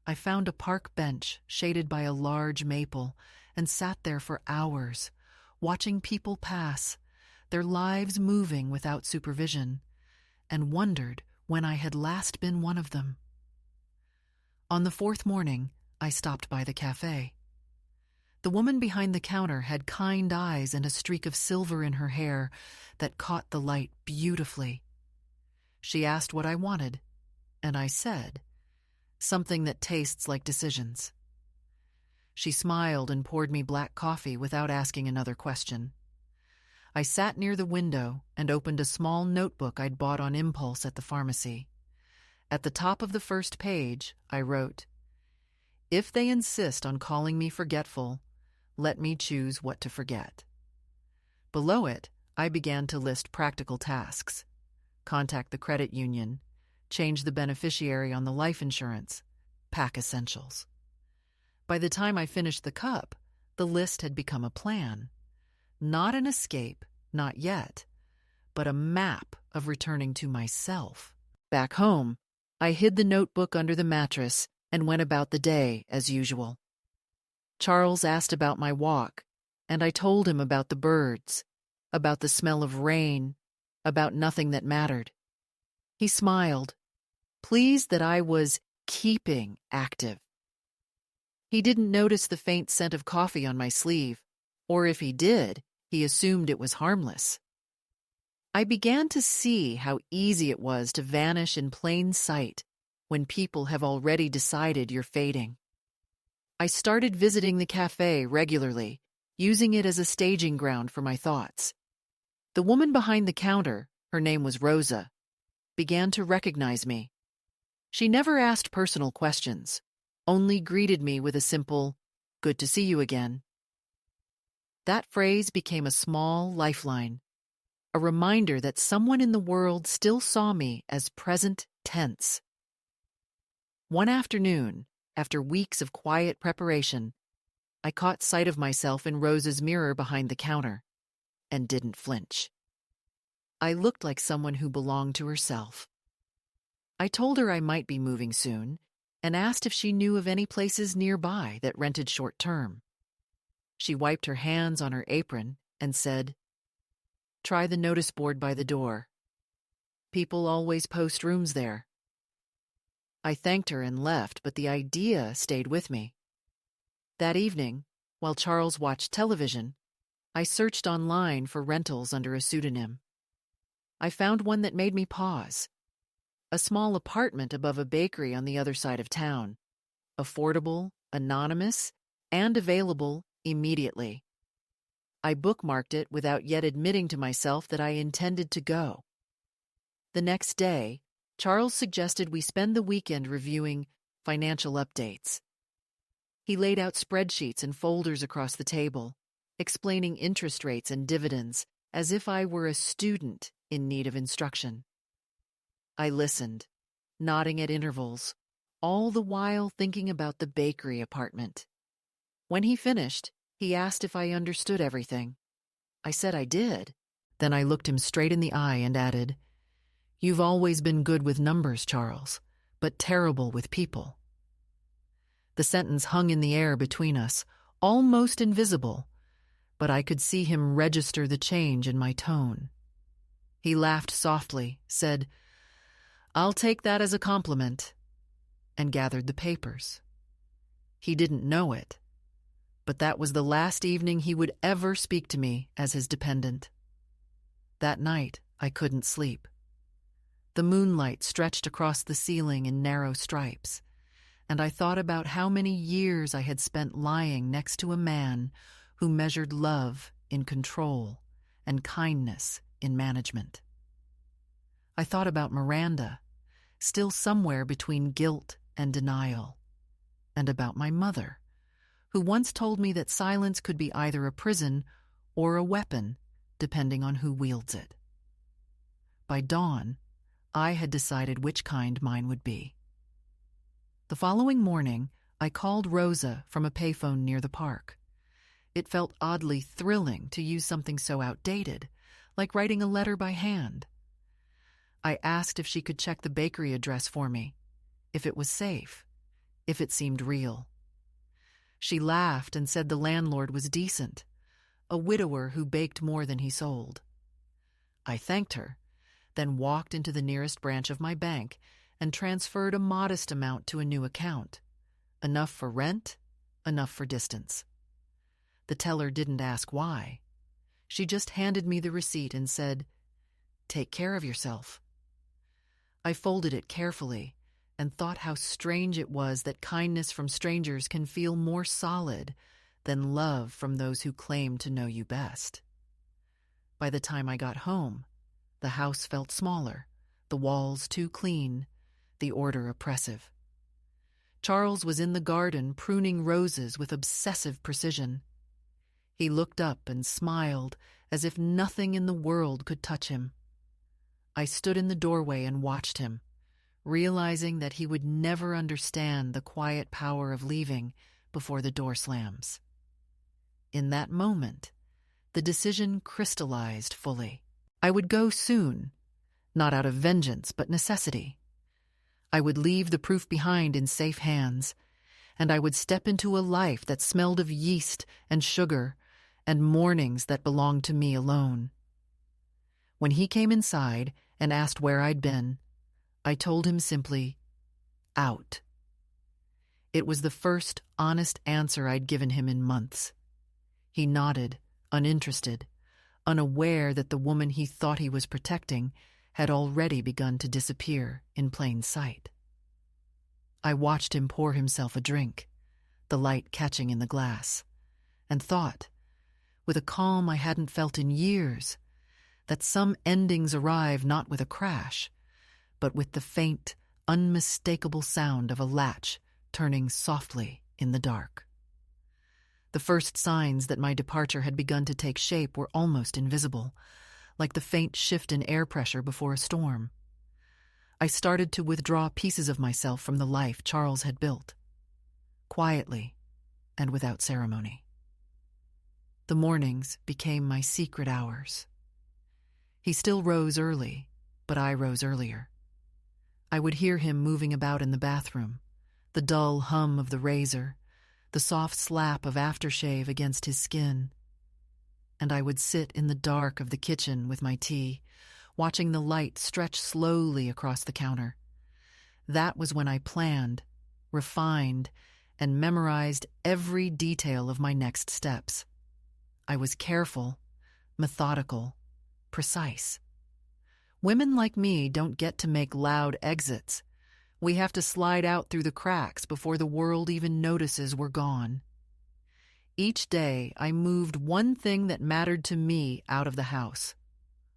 S1: I found a park bench shaded by a large maple and sat there for hours, watching people pass, their lives moving without supervision, and wondered when I had last been one of them. On the fourth morning, I stopped by the cafe. The woman behind the counter had kind eyes and a streak of silver in her hair that caught the light beautifully. She asked what I wanted, and I said, "Something that tastes like decisions." She smiled and poured me black coffee without asking another question. I sat near the window and opened a small notebook I'd bought on impulse at the pharmacy. At the top of the first page, I wrote, "If they insist on calling me forgetful, let me choose what to forget." Below it, I began to list practical tasks. Contact the credit union, change the beneficiary on the life insurance, pack essentials. By the time I finished the cup, the list had become a plan. Not an escape, not yet, but a map of returning to myself. Back home, I hid the notebook under the mattress and went about the day as usual. Charles asked about my walk, and I told him about the birds, about the smell of rain, about nothing that mattered. He smiled, pleased that I was keeping active. He didn't notice the faint scent of coffee on my sleeve, or if he did, he assumed it was harmless. I began to see how easy it was to vanish in plain sight when people have already decided you're fading. I started visiting the cafe regularly, using it as a staging ground for my thoughts. The woman behind the counter, her name was Rosa, began to recognize me. She never asked personal questions, only greeted me with a simple, "Good to see you again." That phrase became a small lifeline, a reminder that someone in the world still saw me as present tense. One afternoon, after weeks of quiet preparation, I caught sight of myself in Rosa's mirror behind the counter and didn't flinch. I looked like someone who belonged to herself. I told her I might be moving soon and asked if she knew of any places nearby that rented short-term. She wiped her hands on her apron and said, "Try the notice board by the door. People always post rooms there." I thanked her and left, but the idea stayed with me. That evening, while Charles watched television, I searched online for rentals under a pseudonym. I found one that made me pause. A small apartment above a bakery on the other side of town. Affordable, anonymous, and available immediately. I bookmarked it without yet admitting to myself that I intended to go. The next day, Charles suggested we spend the weekend reviewing financial updates. He laid out spreadsheets and folders across the table, explaining interest rates and dividends as if I were a student in need of instruction. I listened, nodding at intervals, all the while thinking about the bakery apartment. When he finished, he asked if I understood everything. I said I did. Then I looked him straight in the eye and added, "You've always been good with numbers, Charles, but terrible with people." The sentence hung in the air between us, almost invisible, but I could see him register the change in my tone. He laughed softly, said, "I'll take that as a compliment," and gathered the papers. He didn't know it, but that was the last evening he would ever speak to me as his dependent. That night, I couldn't sleep. The moonlight stretched across the ceiling in narrow stripes, and I thought about how many years I had spent lying next to a man who measured love in control and kindness in management. I thought about Miranda, still somewhere between guilt and denial, and about my mother, who once told me that silence could be either a prison or a weapon, depending on who wields it. By dawn, I had decided which kind mine would be. The following morning, I called Rosa from a payphone near the park. It felt oddly thrilling to use something so outdated, like writing a letter by hand. I asked if she could check the bakery address for me, if it was safe, if it seemed real. She laughed and said the landlord was decent, a widower who baked more than he sold. I thanked her, then walked into the nearest branch of my bank and transferred a modest amount to a new account. Enough for rent, enough for distance. The teller didn't ask why. She just handed me the receipt and said, "Take care of yourself." I folded it carefully and thought how strange it was that kindness from strangers can feel more solid than love from those who claim to know you best. By the time I got home, the house felt smaller, the walls too clean, the order oppressive. Charles was in the garden pruning roses with obsessive precision. He looked up and smiled as if nothing in the world could touch him. I stood in the doorway and watched him, realizing that he would never understand the quiet power of leaving before the door slams. In that moment, the decision crystallized fully. I would go soon, not out of vengeance but necessity. I would leave the proof behind in safe hands, and I would step into a life that smelled of yeast and sugar and mornings that belonged to me alone. When he came inside and asked where I'd been, I told him simply, "Out." It was the first honest answer I'd given him in months. He nodded, uninterested, unaware that the woman he thought he was protecting had already begun to disappear in plain sight. I watched him pour himself a drink, the light catching in the glass, and thought, with a calm I hadn't felt in years, that some endings arrive not with a crash, but with the faint, unmistakable sound of a latch turning softly in the dark. The first signs that my departure had begun to take shape were almost invisible, like the faint shift in air pressure before a storm. I started to withdraw pieces of myself from the life Charles had built, quietly and without ceremony. The mornings became my secret hours. He still rose early, but I rose earlier. I would hear him moving about in the bathroom, the dull hum of the razor, the soft slap of aftershave against his skin. And I would sit in the dark of the kitchen with my tea, watching the light stretch slowly across the counter. That was when I planned, refined, and memorized every detail of my next steps. I was careful, methodical, precise. Women like me don't get to make loud exits. We have to slide out through the cracks before the world even notices we're gone. Each day, I moved one thing that mattered to me out of the house.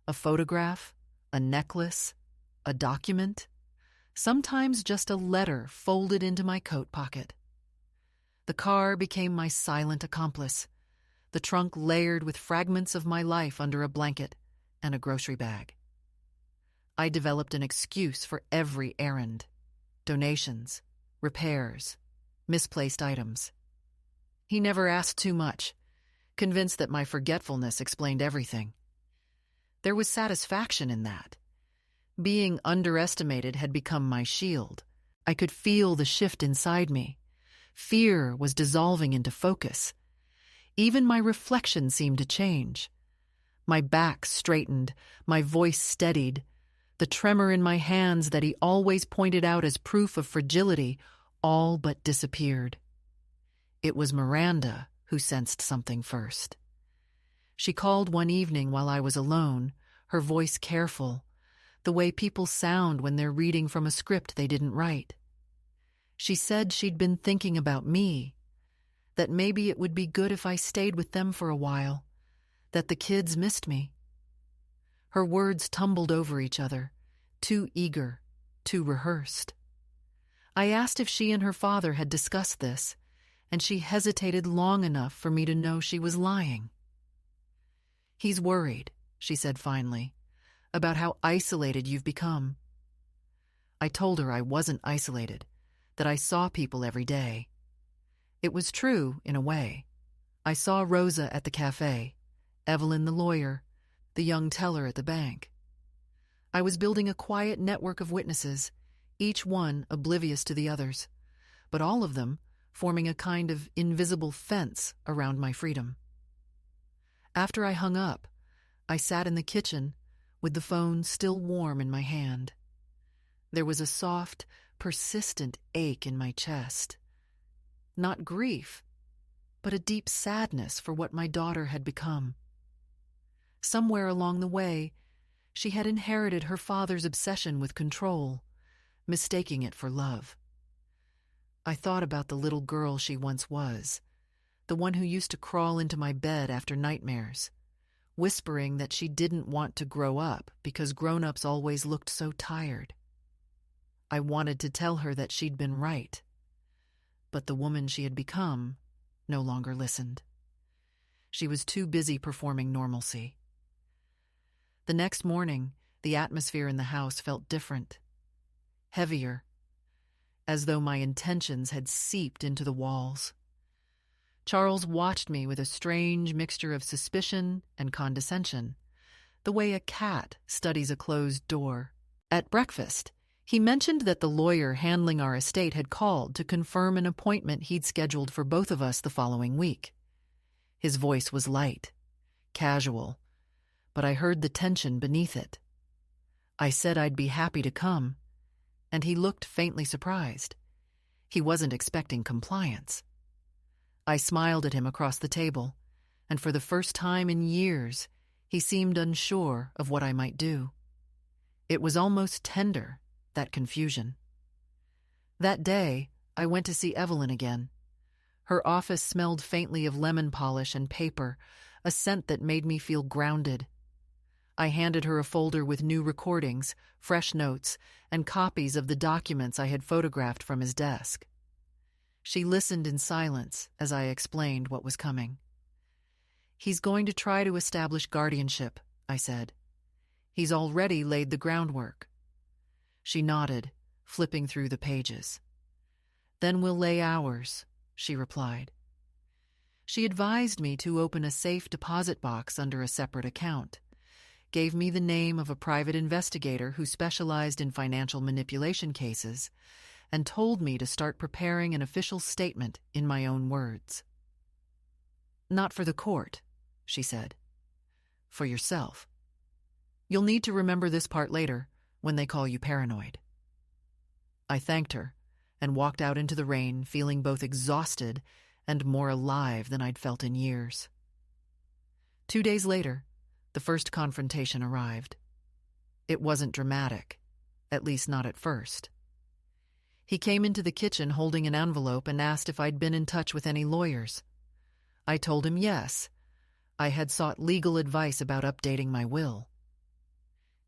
S1: A photograph, a necklace, a document, sometimes just a letter folded into my coat pocket. The car became my silent accomplice, the trunk layered with fragments of my life under a blanket and a grocery bag. I developed an excuse for every errand: donations, repairs, misplaced items. He never asked too much, convinced that my forgetfulness explained everything. There was satisfaction in that. Being underestimated had become my shield. I could feel the shift inside me. Fear was dissolving into focus. Even my reflection seemed to change. My back straightened, my voice steadied. The tremor in my hands that he always pointed out as proof of fragility all but disappeared. It was Miranda who sensed something first. She called one evening while I was alone, her voice careful, the way people sound when they're reading from a script they didn't write. She said she'd been thinking about me, that maybe it would be good if I stayed with them for a while, that the kids missed me. Her words tumbled over each other, too eager, too rehearsed. I asked if she and her father had discussed this, and she hesitated long enough for me to know she was lying. "He's worried," she said finally, "about how isolated you've become." I told her I wasn't isolated, that I saw people every day. It was true, in a way. I saw Rosa at the cafe, Evelyn the lawyer, the young teller at the bank. I was building a quiet network of witnesses, each one oblivious to the others, but all of them forming a kind of invisible fence around my freedom. After I hung up, I sat in the kitchen with the phone still warm in my hand. There was a soft, persistent ache in my chest. Not grief, but a deep sadness for what my daughter had become. Somewhere along the way, she had inherited her father's obsession with control, mistaking it for love. I thought about the little girl she once was, the one who used to crawl into my bed after nightmares, whispering that she didn't want to grow up because grown-ups always looked so tired. I wanted to tell her that she'd been right, but the woman she had become no longer listened. She was too busy performing normalcy. The next morning, the atmosphere in the house felt different, heavier, as though my intentions had seeped into the walls. Charles watched me with a strange mixture of suspicion and condescension, the way a cat studies a closed door. At breakfast, he mentioned that the lawyer handling our estate had called to confirm an appointment he'd scheduled for both of us the following week. His voice was light, casual, but I heard the tension beneath it. I said I'd be happy to come, and he looked faintly surprised. He wasn't expecting compliance. I smiled at him across the table, and for the first time in years, he seemed unsure of what I might do. It was almost tender, that confusion. That day, I went to see Evelyn again. Her office smelled faintly of lemon polish and paper, a scent that made me feel grounded. I handed her a folder with new recordings, fresh notes, and copies of the documents I had photographed from his desk. She listened in silence as I explained what was coming. "He's going to try to establish guardianship," I said. "He's already laid the groundwork." She nodded, flipping through the pages. "Then we'll lay ours," she replied. She advised me to open a safe deposit box under a separate account, gave me the name of a private investigator who specialized in financial manipulation cases, and told me to start preparing an official statement in my own words. "Not for the court," she said. "For yourself. You'll need to remember this part later, when they call you paranoid." I thanked her and walked out into the rain, feeling both exhausted and more alive than I'd felt in years. 2 days later, the first confrontation arrived. It wasn't dramatic, at least not at first. He came into the kitchen holding an envelope and asked if I'd been in touch with any lawyers. I told him yes. I had sought legal advice about updating my will.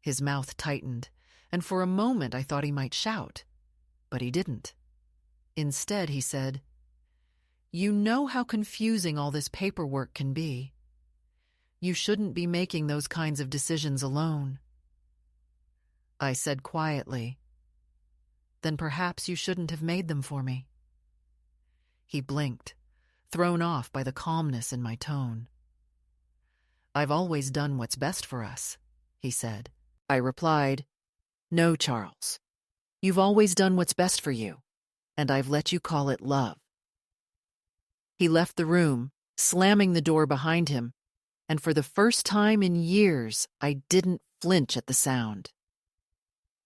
S1: His mouth tightened, and for a moment I thought he might shout, but he didn't. Instead, he said, "You know how confusing all this paperwork can be. You shouldn't be making those kinds of decisions alone." I said quietly, "Then perhaps you shouldn't have made them for me." He blinked, thrown off by the calmness in my tone. "I've always done what's best for us," he said. I replied, "No, Charles. You've always done what's best for you, and I've let you call it love." He left the room, slamming the door behind him, and for the first time in years, I didn't flinch at the sound.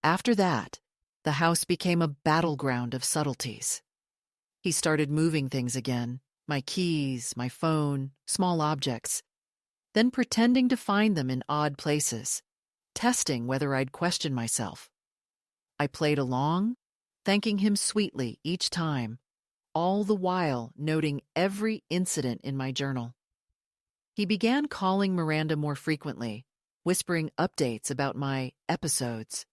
S1: After that, the house became a battleground of subtleties. He started moving things again, my keys, my phone, small objects, then pretending to find them in odd places, testing whether I'd question myself. I played along, thanking him sweetly each time, all the while noting every incident in my journal. He began calling Miranda more frequently, whispering updates about my episodes.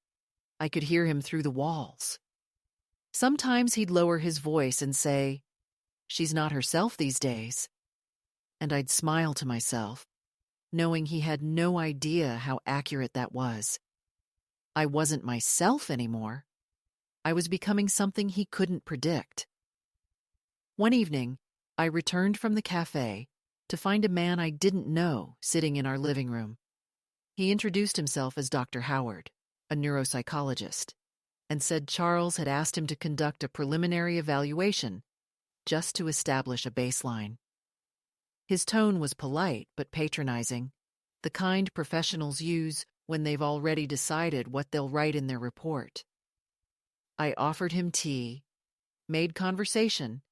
S1: I could hear him through the walls. Sometimes he'd lower his voice and say, "She's not herself these days." And I'd smile to myself, knowing he had no idea how accurate that was. I wasn't myself anymore. I was becoming something he couldn't predict. One evening, I returned from the cafe to find a man I didn't know sitting in our living room. He introduced himself as Dr. Howard, a neuropsychologist, and said Charles had asked him to conduct a preliminary evaluation just to establish a baseline. His tone was polite but patronizing, the kind professionals use when they've already decided what they'll write in their report. I offered him tea, made conversation,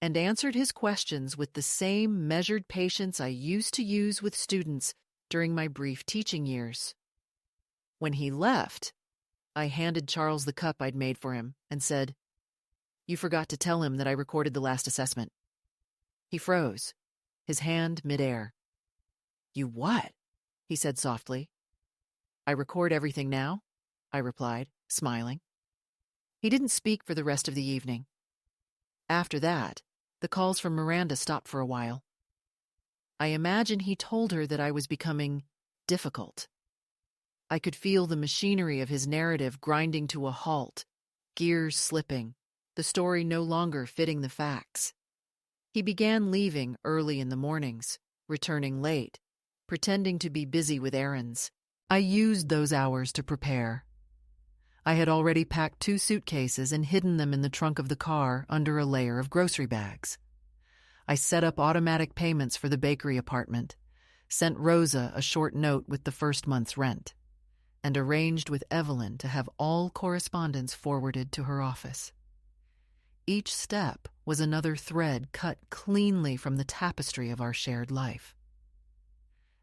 S1: and answered his questions with the same measured patience I used to use with students during my brief teaching years. When he left, I handed Charles the cup I'd made for him and said, "You forgot to tell him that I recorded the last assessment." He froze, his hand midair. "You what?" he said softly. "I record everything now," I replied, smiling. He didn't speak for the rest of the evening. After that, the calls from Miranda stopped for a while. I imagine he told her that I was becoming difficult. I could feel the machinery of his narrative grinding to a halt, gears slipping, the story no longer fitting the facts. He began leaving early in the mornings, returning late, pretending to be busy with errands. I used those hours to prepare. I had already packed 2 suitcases and hidden them in the trunk of the car under a layer of grocery bags. I set up automatic payments for the bakery apartment, sent Rosa a short note with the first month's rent, and arranged with Evelyn to have all correspondence forwarded to her office. Each step was another thread cut cleanly from the tapestry of our shared life.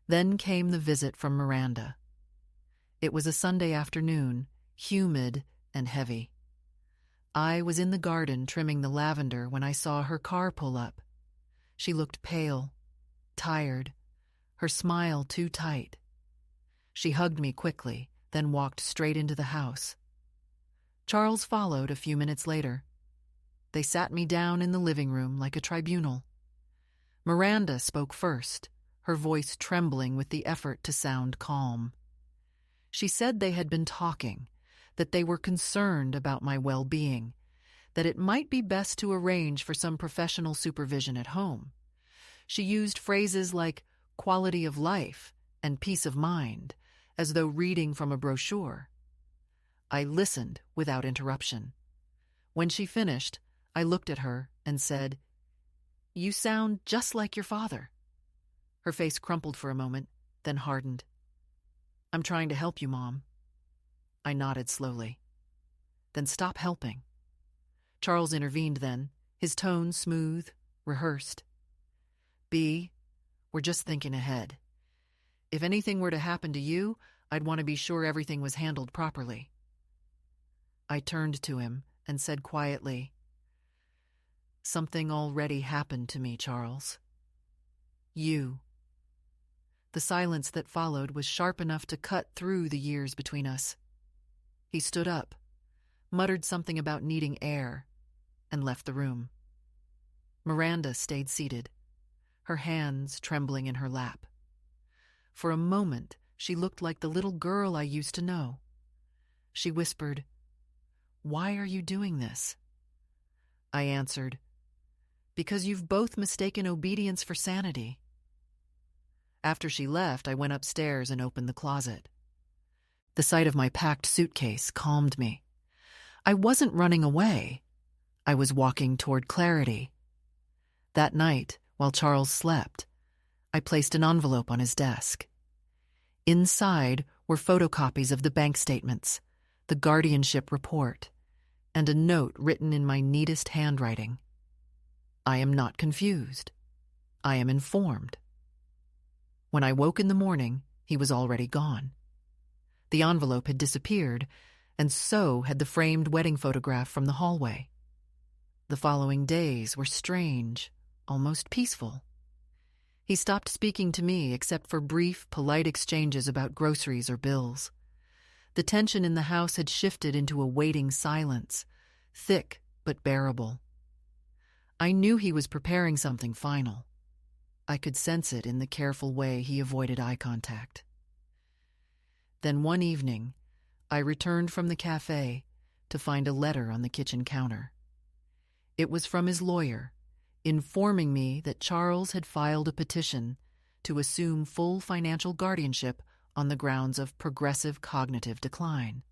S1: Then came the visit from Miranda. It was a Sunday afternoon, humid and heavy. I was in the garden trimming the lavender when I saw her car pull up. She looked pale, tired, her smile too tight. She hugged me quickly, then walked straight into the house. Charles followed a few minutes later. They sat me down in the living room like a tribunal. Miranda spoke first, her voice trembling with the effort to sound calm. She said they had been talking, that they were concerned about my well-being, that it might be best to arrange for some professional supervision at home. She used phrases like quality of life and peace of mind, as though reading from a brochure. I listened without interruption. When she finished, I looked at her and said, "You sound just like your father." Her face crumpled for a moment, then hardened. "I'm trying to help you, Mom." I nodded slowly. "Then stop helping." Charles intervened then, his tone smooth, rehearsed. "B, we're just thinking ahead. If anything were to happen to you, I'd want to be sure everything was handled properly." I turned to him and said quietly, "Something already happened to me, Charles. You." The silence that followed was sharp enough to cut through the years between us. He stood up, muttered something about needing air, and left the room. Miranda stayed seated, her hands trembling in her lap. For a moment, she looked like the little girl I used to know. She whispered, "Why are you doing this?" I answered, "Because you've both mistaken obedience for sanity." After she left, I went upstairs and opened the closet. The sight of my packed suitcase calmed me. I wasn't running away. I was walking toward clarity. That night, while Charles slept, I placed an envelope on his desk. Inside were photocopies of the bank statements, the guardianship report, and a note written in my neatest handwriting. I am not confused. I am informed. When I woke in the morning, he was already gone. The envelope had disappeared, and so had the framed wedding photograph from the hallway. The following days were strange, almost peaceful. He stopped speaking to me except for brief, polite exchanges about groceries or bills. The tension in the house had shifted into a waiting silence, thick but bearable. I knew he was preparing something final. I could sense it in the careful way he avoided eye contact. Then one evening, I returned from the cafe to find a letter on the kitchen counter. It was from his lawyer, informing me that Charles had filed a petition to assume full financial guardianship on the grounds of progressive cognitive decline.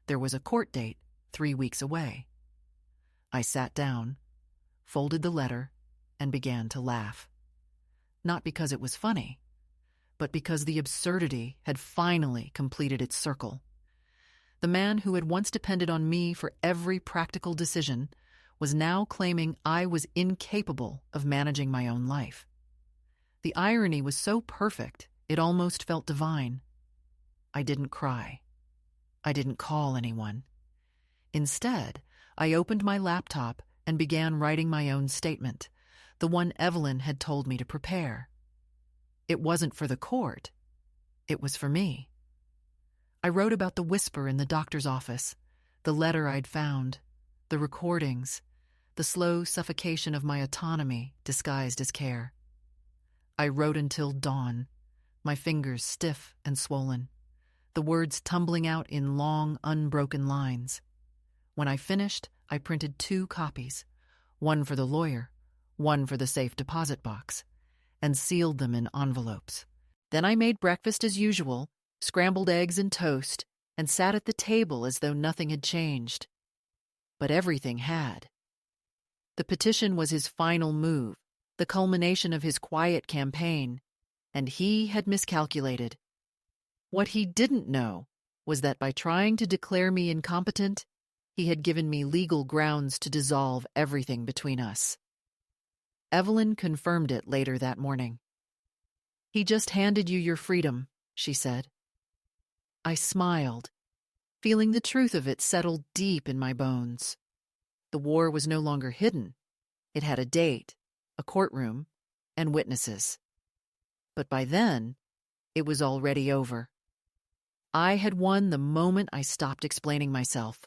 S1: There was a court date 3 weeks away. I sat down, folded the letter, and began to laugh. Not because it was funny, but because the absurdity had finally completed its circle. The man who had once depended on me for every practical decision was now claiming I was incapable of managing my own life. The irony was so perfect, it almost felt divine. I didn't cry. I didn't call anyone. Instead, I opened my laptop and began writing my own statement, the one Evelyn had told me to prepare. It wasn't for the court. It was for me. I wrote about the whisper in the doctor's office, the letter I'd found, the recordings, the slow suffocation of my autonomy disguised as care. I wrote until dawn, my fingers stiff and swollen, the words tumbling out in long, unbroken lines. When I finished, I printed 2 copies, one for the lawyer, one for the safe deposit box, and sealed them in envelopes. Then I made breakfast as usual, scrambled eggs and toast, and sat at the table as though nothing had changed. But everything had. The petition was his final move, the culmination of his quiet campaign, and he had miscalculated. What he didn't know was that by trying to declare me incompetent, he had given me legal grounds to dissolve everything between us. Evelyn confirmed it later that morning. "He just handed you your freedom," she said. I smiled, feeling the truth of it settle deep in my bones. The war was no longer hidden. It had a date, a courtroom, and witnesses. But by then, it was already over. I had won the moment I stopped explaining myself.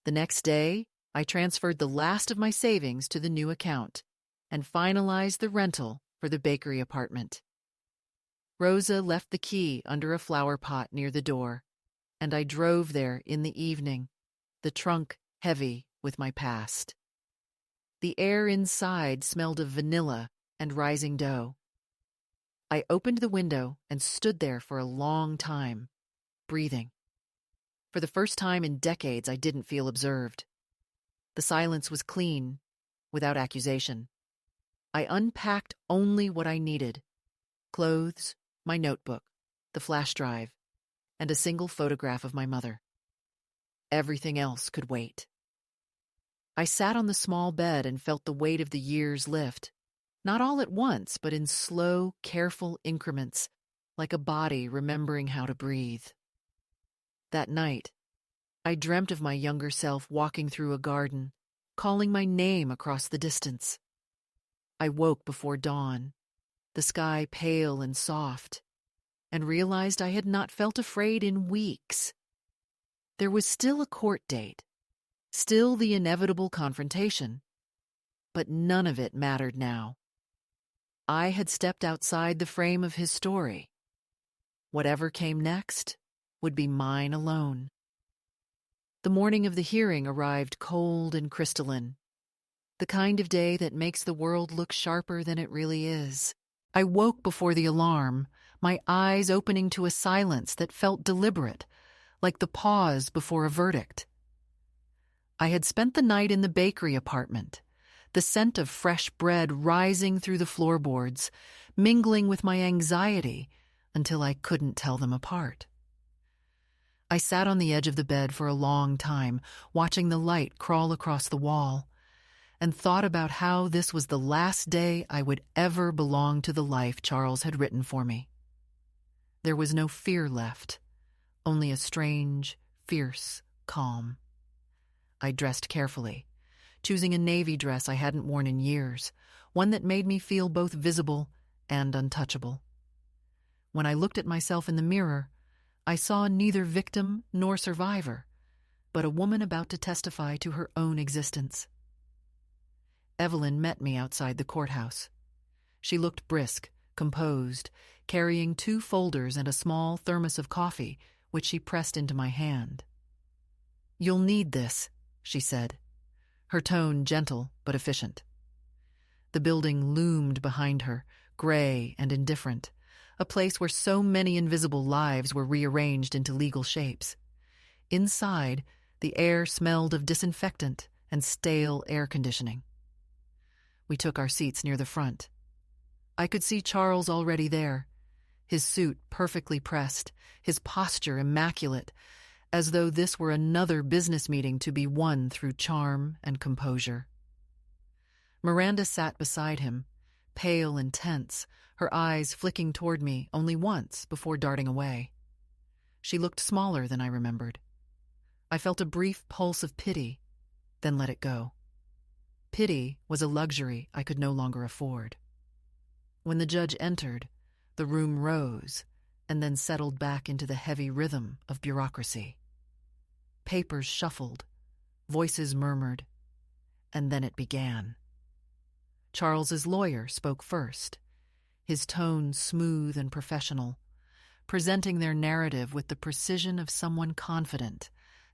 S1: The next day, I transferred the last of my savings to the new account and finalized the rental for the bakery apartment. Rosa left the key under a flower pot near the door, and I drove there in the evening, the trunk heavy with my past. The air inside smelled of vanilla and rising dough. I opened the window and stood there for a long time, breathing. For the first time in decades, I didn't feel observed. The silence was clean, without accusation. I unpacked only what I needed: clothes, my notebook, the flash drive, and a single photograph of my mother. Everything else could wait. I sat on the small bed and felt the weight of the years lift, not all at once, but in slow, careful increments, like a body remembering how to breathe. That night, I dreamt of my younger self walking through a garden, calling my name across the distance. I woke before dawn, the sky pale and soft, and realized I had not felt afraid in weeks. There was still a court date, still the inevitable confrontation, but none of it mattered now. I had stepped outside the frame of his story. Whatever came next would be mine alone. The morning of the hearing arrived cold and crystalline, the kind of day that makes the world look sharper than it really is. I woke before the alarm, my eyes opening to a silence that felt deliberate, like the pause before a verdict. I had spent the night in the bakery apartment, the scent of fresh bread rising through the floorboards, mingling with my anxiety until I couldn't tell them apart. I sat on the edge of the bed for a long time, watching the light crawl across the wall, and thought about how this was the last day I would ever belong to the life Charles had written for me. There was no fear left, only a strange, fierce calm. I dressed carefully, choosing a navy dress I hadn't worn in years, one that made me feel both visible and untouchable. When I looked at myself in the mirror, I saw neither victim nor survivor, but a woman about to testify to her own existence. Evelyn met me outside the courthouse. She looked brisk, composed, carrying 2 folders and a small thermos of coffee, which she pressed into my hand. "You'll need this," she said, her tone gentle but efficient. The building loomed behind her, gray and indifferent, a place where so many invisible lives were rearranged into legal shapes. Inside, the air smelled of disinfectant and stale air conditioning. We took our seats near the front. I could see Charles already there, his suit perfectly pressed, his posture immaculate, as though this were another business meeting to be won through charm and composure. Miranda sat beside him, pale and tense, her eyes flicking toward me only once before darting away. She looked smaller than I remembered. I felt a brief pulse of pity, then let it go. Pity was a luxury I could no longer afford. When the judge entered, the room rose and then settled back into the heavy rhythm of bureaucracy. Papers shuffled, voices murmured, and then it began. Charles's lawyer spoke first, his tone smooth and professional, presenting their narrative with the precision of someone confident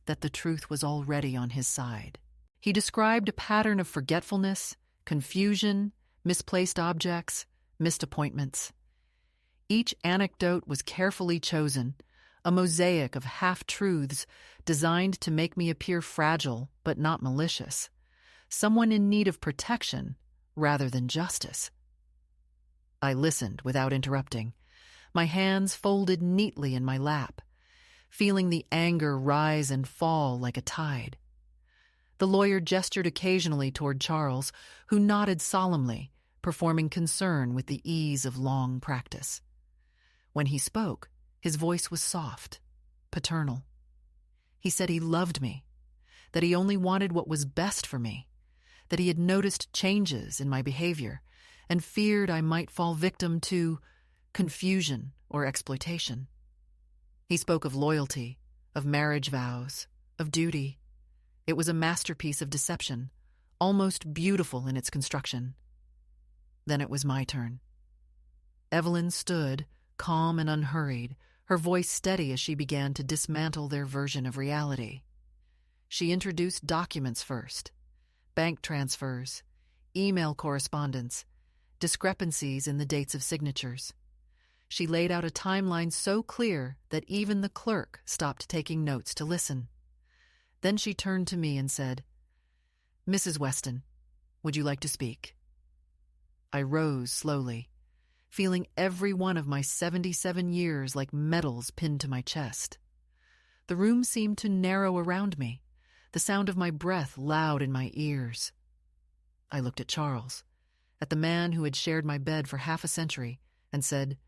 S1: that the truth was already on his side. He described a pattern of forgetfulness, confusion, misplaced objects, missed appointments. Each anecdote was carefully chosen, a mosaic of half-truths designed to make me appear fragile but not malicious, someone in need of protection rather than justice. I listened without interrupting, my hands folded neatly in my lap, feeling the anger rise and fall like a tide. The lawyer gestured occasionally toward Charles, who nodded solemnly, performing concern with the ease of long practice. When he spoke, his voice was soft, paternal. He said he loved me, that he only wanted what was best for me, that he had noticed changes in my behavior and feared I might fall victim to confusion or exploitation. He spoke of loyalty, of marriage vows, of duty. It was a masterpiece of deception, almost beautiful in its construction. Then it was my turn. Evelyn stood, calm and unhurried, her voice steady as she began to dismantle their version of reality. She introduced documents first: bank transfers, email correspondence, discrepancies in the dates of signatures. She laid out a timeline so clear that even the clerk stopped taking notes to listen. Then she turned to me and said, "Mrs. Weston, would you like to speak?" I rose slowly, feeling every one of my 77 years like medals pinned to my chest. The room seemed to narrow around me, the sound of my breath loud in my ears. I looked at Charles, at the man who had shared my bed for half a century, and said,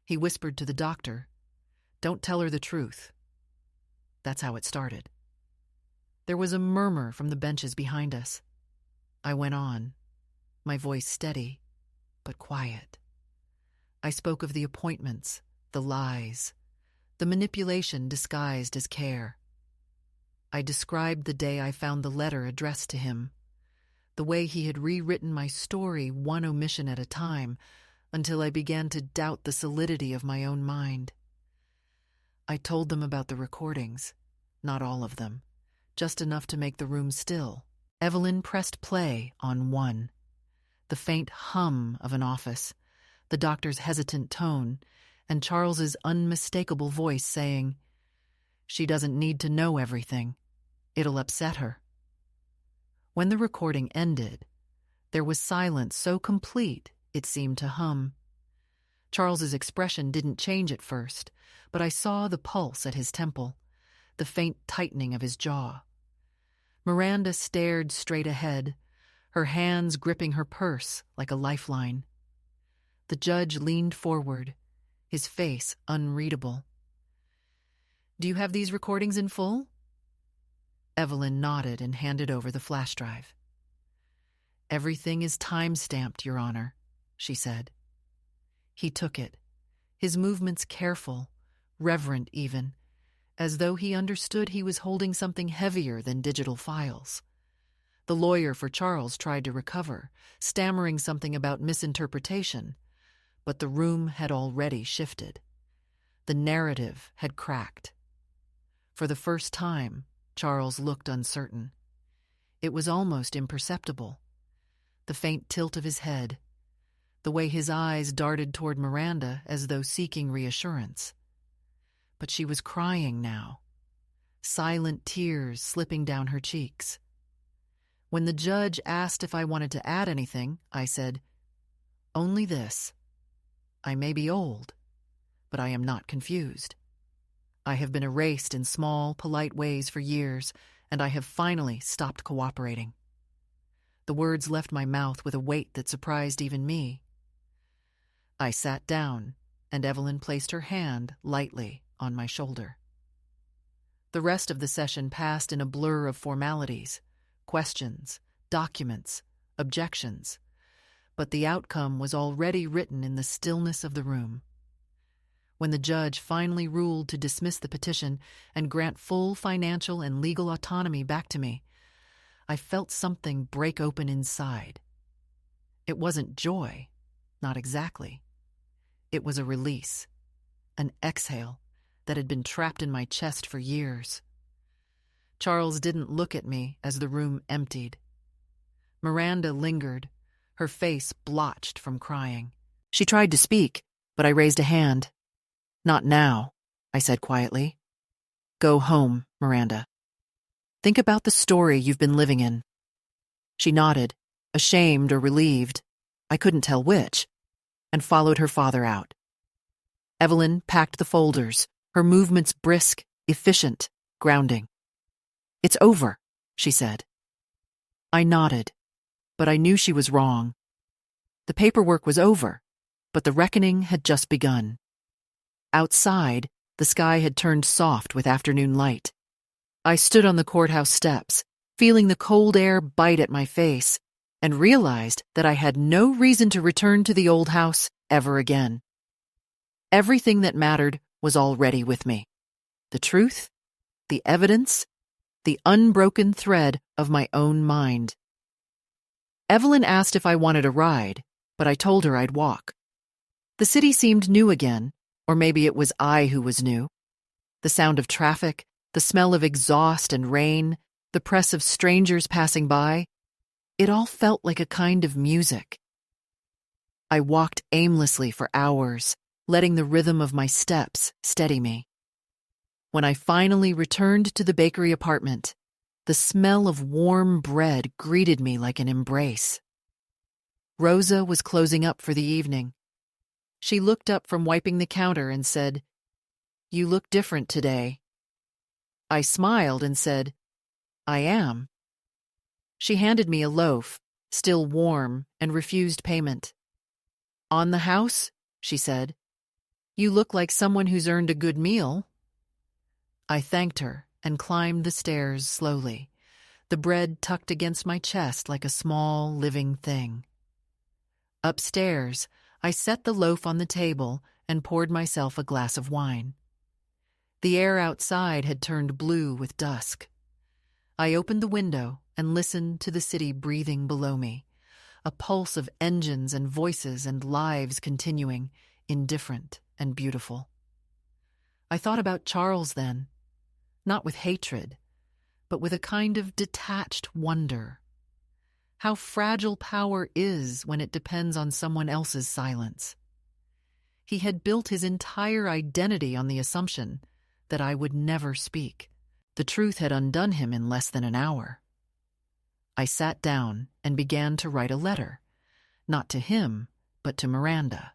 S1: he whispered to the doctor, "Don't tell her the truth." That's how it started. There was a murmur from the benches behind us. I went on, my voice steady, but quiet. I spoke of the appointments, the lies, the manipulation disguised as care. I described the day I found the letter addressed to him, the way he had rewritten my story one omission at a time, until I began to doubt the solidity of my own mind. I told them about the recordings, not all of them, just enough to make the room still. Evelyn pressed play on one. The faint hum of an office, the doctor's hesitant tone, and Charles's unmistakable voice saying, "She doesn't need to know everything. It'll upset her." When the recording ended, there was silence so complete it seemed to hum. Charles's expression didn't change at first, but I saw the pulse at his temple, the faint tightening of his jaw. Miranda stared straight ahead, her hands gripping her purse like a lifeline. The judge leaned forward, his face unreadable. "Do you have these recordings in full?" Evelyn nodded and handed over the flash drive. "Everything is time-stamped, Your Honor," she said. He took it, his movements careful, reverent even, as though he understood he was holding something heavier than digital files. The lawyer for Charles tried to recover, stammering something about misinterpretation, but the room had already shifted. The narrative had cracked. For the first time, Charles looked uncertain. It was almost imperceptible. The faint tilt of his head, the way his eyes darted toward Miranda as though seeking reassurance. But she was crying now, silent tears slipping down her cheeks. When the judge asked if I wanted to add anything, I said, "Only this. I may be old, but I am not confused. I have been erased in small, polite ways for years, and I have finally stopped cooperating." The words left my mouth with a weight that surprised even me. I sat down, and Evelyn placed her hand lightly on my shoulder. The rest of the session passed in a blur of formalities, questions, documents, objections, but the outcome was already written in the stillness of the room. When the judge finally ruled to dismiss the petition and grant full financial and legal autonomy back to me, I felt something break open inside. It wasn't joy, not exactly. It was a release, an exhale that had been trapped in my chest for years. Charles didn't look at me as the room emptied. Miranda lingered, her face blotched from crying. She tried to speak, but I raised a hand. "Not now," I said quietly. "Go home, Miranda. Think about the story you've been living in." She nodded, ashamed or relieved, I couldn't tell which, and followed her father out. Evelyn packed the folders, her movements brisk, efficient, grounding. "It's over," she said. I nodded, but I knew she was wrong. The paperwork was over, but the reckoning had just begun. Outside, the sky had turned soft with afternoon light. I stood on the courthouse steps, feeling the cold air bite at my face, and realized that I had no reason to return to the old house ever again. Everything that mattered was already with me. The truth, the evidence, the unbroken thread of my own mind. Evelyn asked if I wanted a ride, but I told her I'd walk. The city seemed new again, or maybe it was I who was new. The sound of traffic, the smell of exhaust and rain, the press of strangers passing by, it all felt like a kind of music. I walked aimlessly for hours, letting the rhythm of my steps steady me. When I finally returned to the bakery apartment, the smell of warm bread greeted me like an embrace. Rosa was closing up for the evening. She looked up from wiping the counter and said, "You look different today." I smiled and said, "I am." She handed me a loaf, still warm, and refused payment. "On the house?" she said. "You look like someone who's earned a good meal." I thanked her and climbed the stairs slowly, the bread tucked against my chest like a small, living thing. Upstairs, I set the loaf on the table and poured myself a glass of wine. The air outside had turned blue with dusk. I opened the window and listened to the city breathing below me, a pulse of engines and voices and lives continuing, indifferent and beautiful. I thought about Charles then, not with hatred, but with a kind of detached wonder. How fragile power is when it depends on someone else's silence. He had built his entire identity on the assumption that I would never speak. The truth had undone him in less than an hour. I sat down and began to write a letter, not to him, but to Miranda.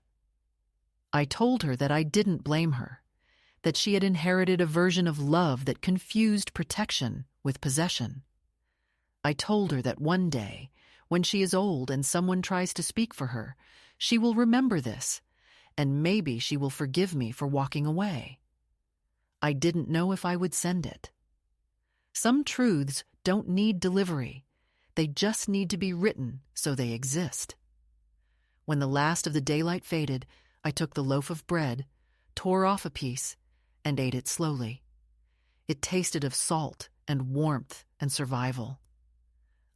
S1: I told her that I didn't blame her, that she had inherited a version of love that confused protection with possession. I told her that one day, when she is old and someone tries to speak for her, she will remember this, and maybe she will forgive me for walking away. I didn't know if I would send it. Some truths don't need delivery. They just need to be written so they exist. When the last of the daylight faded, I took the loaf of bread, tore off a piece, and ate it slowly. It tasted of salt and warmth and survival.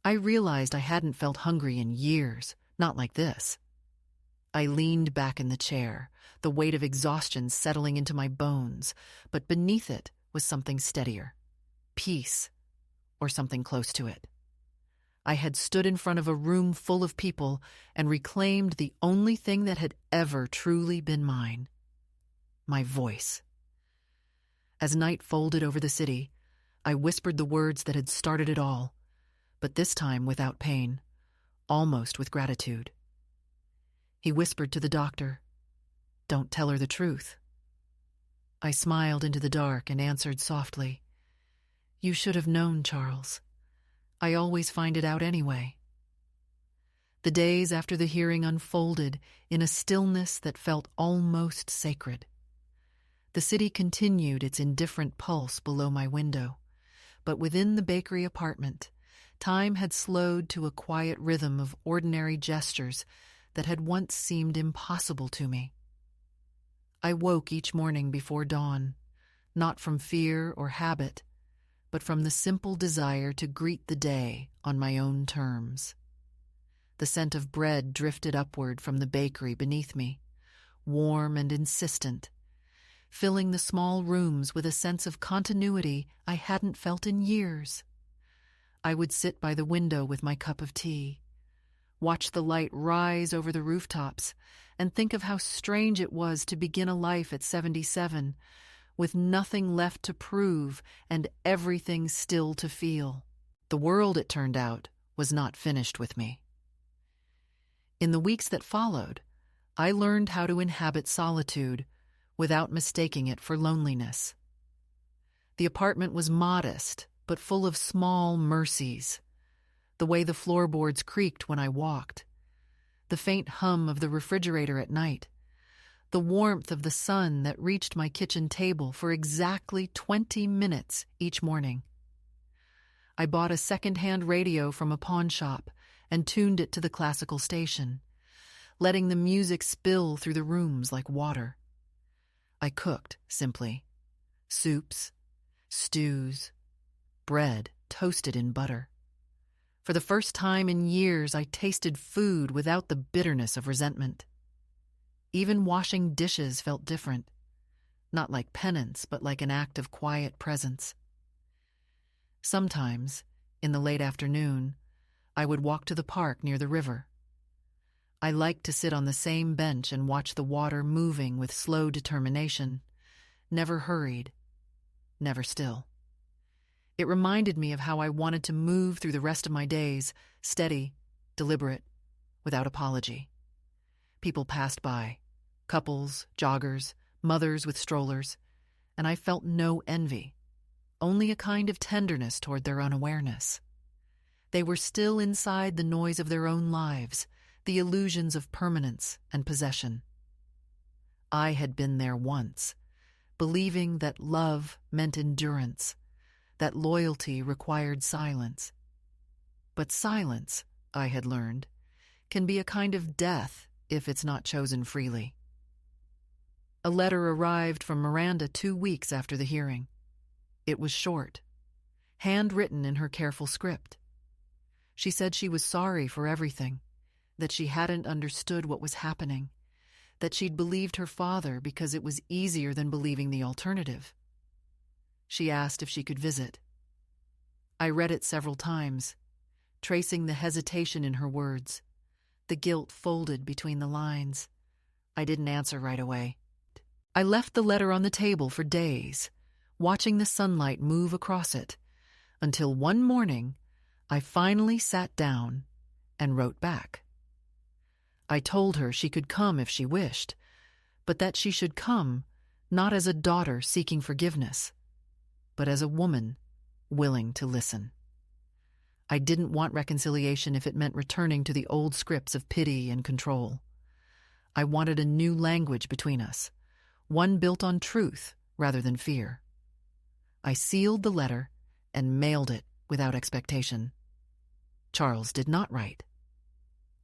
S1: I realized I hadn't felt hungry in years, not like this. I leaned back in the chair, the weight of exhaustion settling into my bones, but beneath it was something steadier. Peace, or something close to it. I had stood in front of a room full of people and reclaimed the only thing that had ever truly been mine: my voice. As night folded over the city, I whispered the words that had started it all, but this time without pain, almost with gratitude. He whispered to the doctor, "Don't tell her the truth." I smiled into the dark and answered softly, "You should have known, Charles. I always find it out anyway." The days after the hearing unfolded in a stillness that felt almost sacred. The city continued its indifferent pulse below my window, but within the bakery apartment, time had slowed to a quiet rhythm of ordinary gestures that had once seemed impossible to me. I woke each morning before dawn, not from fear or habit, but from the simple desire to greet the day on my own terms. The scent of bread drifted upward from the bakery beneath me, warm and insistent, filling the small rooms with a sense of continuity I hadn't felt in years. I would sit by the window with my cup of tea, watch the light rise over the rooftops, and think of how strange it was to begin a life at 77, with nothing left to prove and everything still to feel. The world, it turned out, was not finished with me. In the weeks that followed, I learned how to inhabit solitude without mistaking it for loneliness. The apartment was modest, but full of small mercies. The way the floorboards creaked when I walked, the faint hum of the refrigerator at night, the warmth of the sun that reached my kitchen table for exactly 20 minutes each morning. I bought a second-hand radio from a pawn shop and tuned it to the classical station, letting the music spill through the rooms like water. I cooked, simply. Soups, stews, bread toasted in butter. For the first time in years, I tasted food without the bitterness of resentment. Even washing dishes felt different, not like penance, but like an act of quiet presence. Sometimes, in the late afternoon, I would walk to the park near the river. I liked to sit on the same bench and watch the water moving with slow determination, never hurried, never still. It reminded me of how I wanted to move through the rest of my days, steady, deliberate, without apology. People passed by, couples, joggers, mothers with strollers, and I felt no envy, only a kind of tenderness toward their unawareness. They were still inside the noise of their own lives, the illusions of permanence and possession. I had been there once, believing that love meant endurance, that loyalty required silence. But silence, I had learned, can be a kind of death if it's not chosen freely. A letter arrived from Miranda 2 weeks after the hearing. It was short, handwritten in her careful script. She said she was sorry for everything, that she hadn't understood what was happening, that she'd believed her father because it was easier than believing the alternative. She asked if she could visit. I read it several times, tracing the hesitation in her words, the guilt folded between the lines. I didn't answer right away. I left the letter on the table for days, watching the sunlight move across it, until one morning I finally sat down and wrote back. I told her she could come if she wished, but that she should come not as a daughter seeking forgiveness, but as a woman willing to listen. I didn't want reconciliation if it meant returning to the old scripts of pity and control. I wanted a new language between us, one built on truth rather than fear. I sealed the letter and mailed it without expectation. Charles did not write.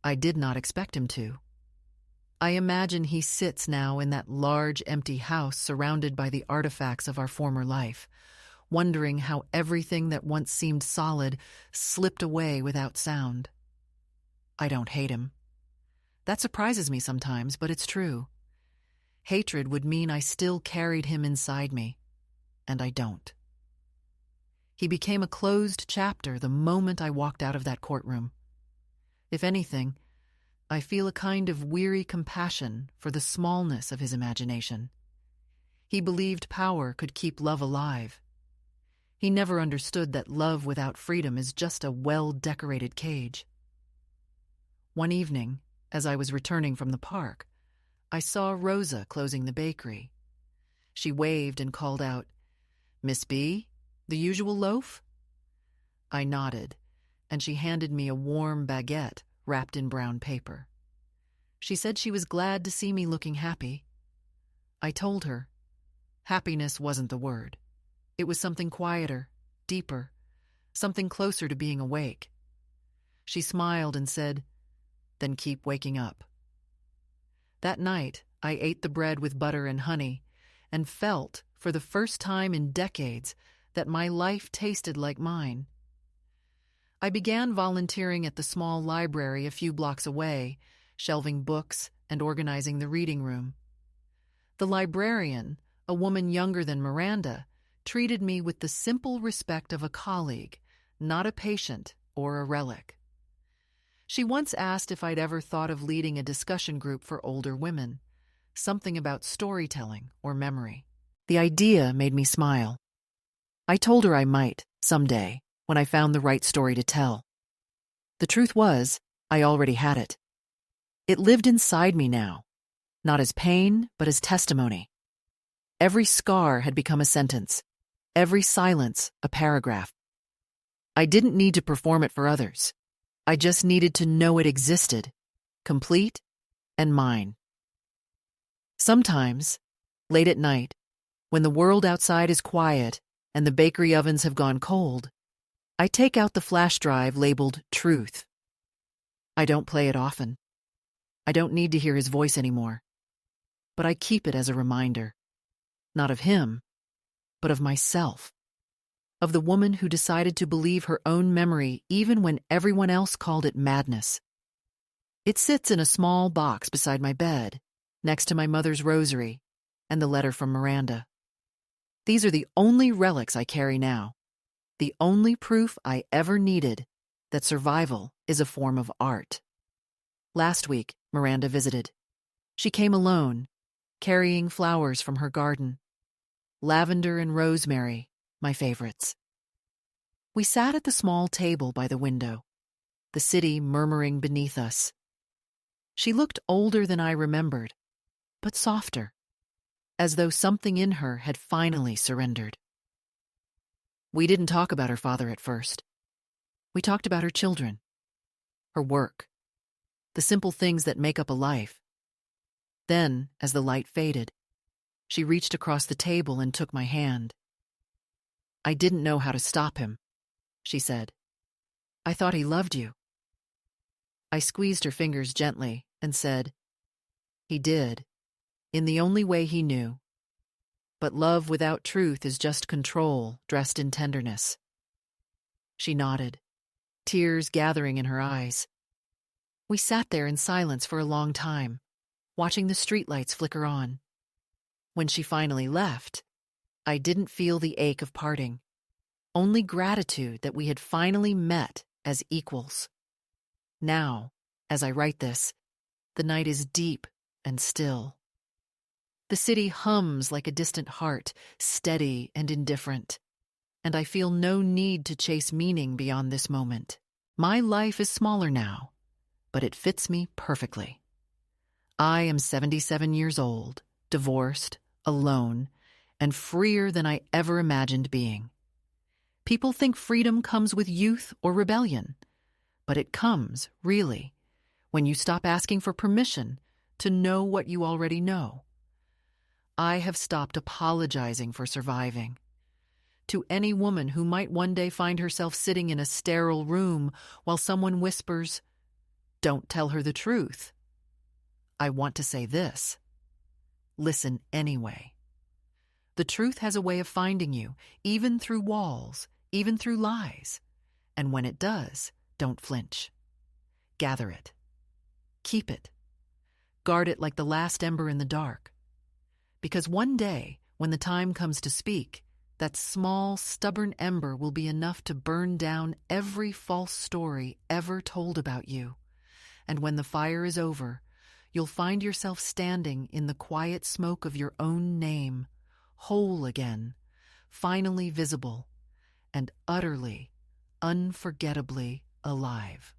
S1: I did not expect him to. I imagine he sits now in that large, empty house surrounded by the artifacts of our former life, wondering how everything that once seemed solid slipped away without sound. I don't hate him. That surprises me sometimes, but it's true. Hatred would mean I still carried him inside me, and I don't. He became a closed chapter the moment I walked out of that courtroom. If anything, I feel a kind of weary compassion for the smallness of his imagination. He believed power could keep love alive. He never understood that love without freedom is just a well-decorated cage. One evening, as I was returning from the park, I saw Rosa closing the bakery. She waved and called out, "Miss B, the usual loaf?" I nodded, and she handed me a warm baguette wrapped in brown paper. She said she was glad to see me looking happy. I told her. Happiness wasn't the word. It was something quieter, deeper, something closer to being awake. She smiled and said, "Then keep waking up." That night, I ate the bread with butter and honey and felt, for the first time in decades, that my life tasted like mine. I began volunteering at the small library a few blocks away, shelving books and organizing the reading room. The librarian, a woman younger than Miranda, treated me with the simple respect of a colleague, not a patient or a relic. She once asked if I'd ever thought of leading a discussion group for older women, something about storytelling or memory. The idea made me smile. I told her I might, someday, when I found the right story to tell. The truth was, I already had it. It lived inside me now, not as pain, but as testimony. Every scar had become a sentence, every silence a paragraph. I didn't need to perform it for others. I just needed to know it existed, complete and mine. Sometimes, late at night, when the world outside is quiet and the bakery ovens have gone cold, I take out the flash drive labeled Truth. I don't play it often. I don't need to hear his voice anymore. But I keep it as a reminder, not of him, but of myself, of the woman who decided to believe her own memory even when everyone else called it madness. It sits in a small box beside my bed, next to my mother's rosary and the letter from Miranda. These are the only relics I carry now, the only proof I ever needed that survival is a form of art. Last week, Miranda visited. She came alone, carrying flowers from her garden. Lavender and rosemary, my favorites. We sat at the small table by the window, the city murmuring beneath us. She looked older than I remembered, but softer, as though something in her had finally surrendered. We didn't talk about her father at first. We talked about her children, her work, the simple things that make up a life. Then, as the light faded, she reached across the table and took my hand. "I didn't know how to stop him," she said. "I thought he loved you." I squeezed her fingers gently and said, "He did, in the only way he knew. But love without truth is just control dressed in tenderness." She nodded, tears gathering in her eyes. We sat there in silence for a long time, watching the streetlights flicker on. When she finally left, I didn't feel the ache of parting, only gratitude that we had finally met as equals. Now, as I write this, the night is deep and still. The city hums like a distant heart, steady and indifferent, and I feel no need to chase meaning beyond this moment. My life is smaller now, but it fits me perfectly. I am 77 years old, divorced, alone, and freer than I ever imagined being. People think freedom comes with youth or rebellion, but it comes, really, when you stop asking for permission to know what you already know. I have stopped apologizing for surviving. To any woman who might one day find herself sitting in a sterile room while someone whispers, "Don't tell her the truth," I want to say this: listen anyway. The truth has a way of finding you, even through walls, even through lies. And when it does, don't flinch. Gather it. Keep it. Guard it like the last ember in the dark. Because one day, when the time comes to speak, that small, stubborn ember will be enough to burn down every false story ever told about you. And when the fire is over, you'll find yourself standing in the quiet smoke of your own name, whole again, finally visible, and utterly, unforgettably alive.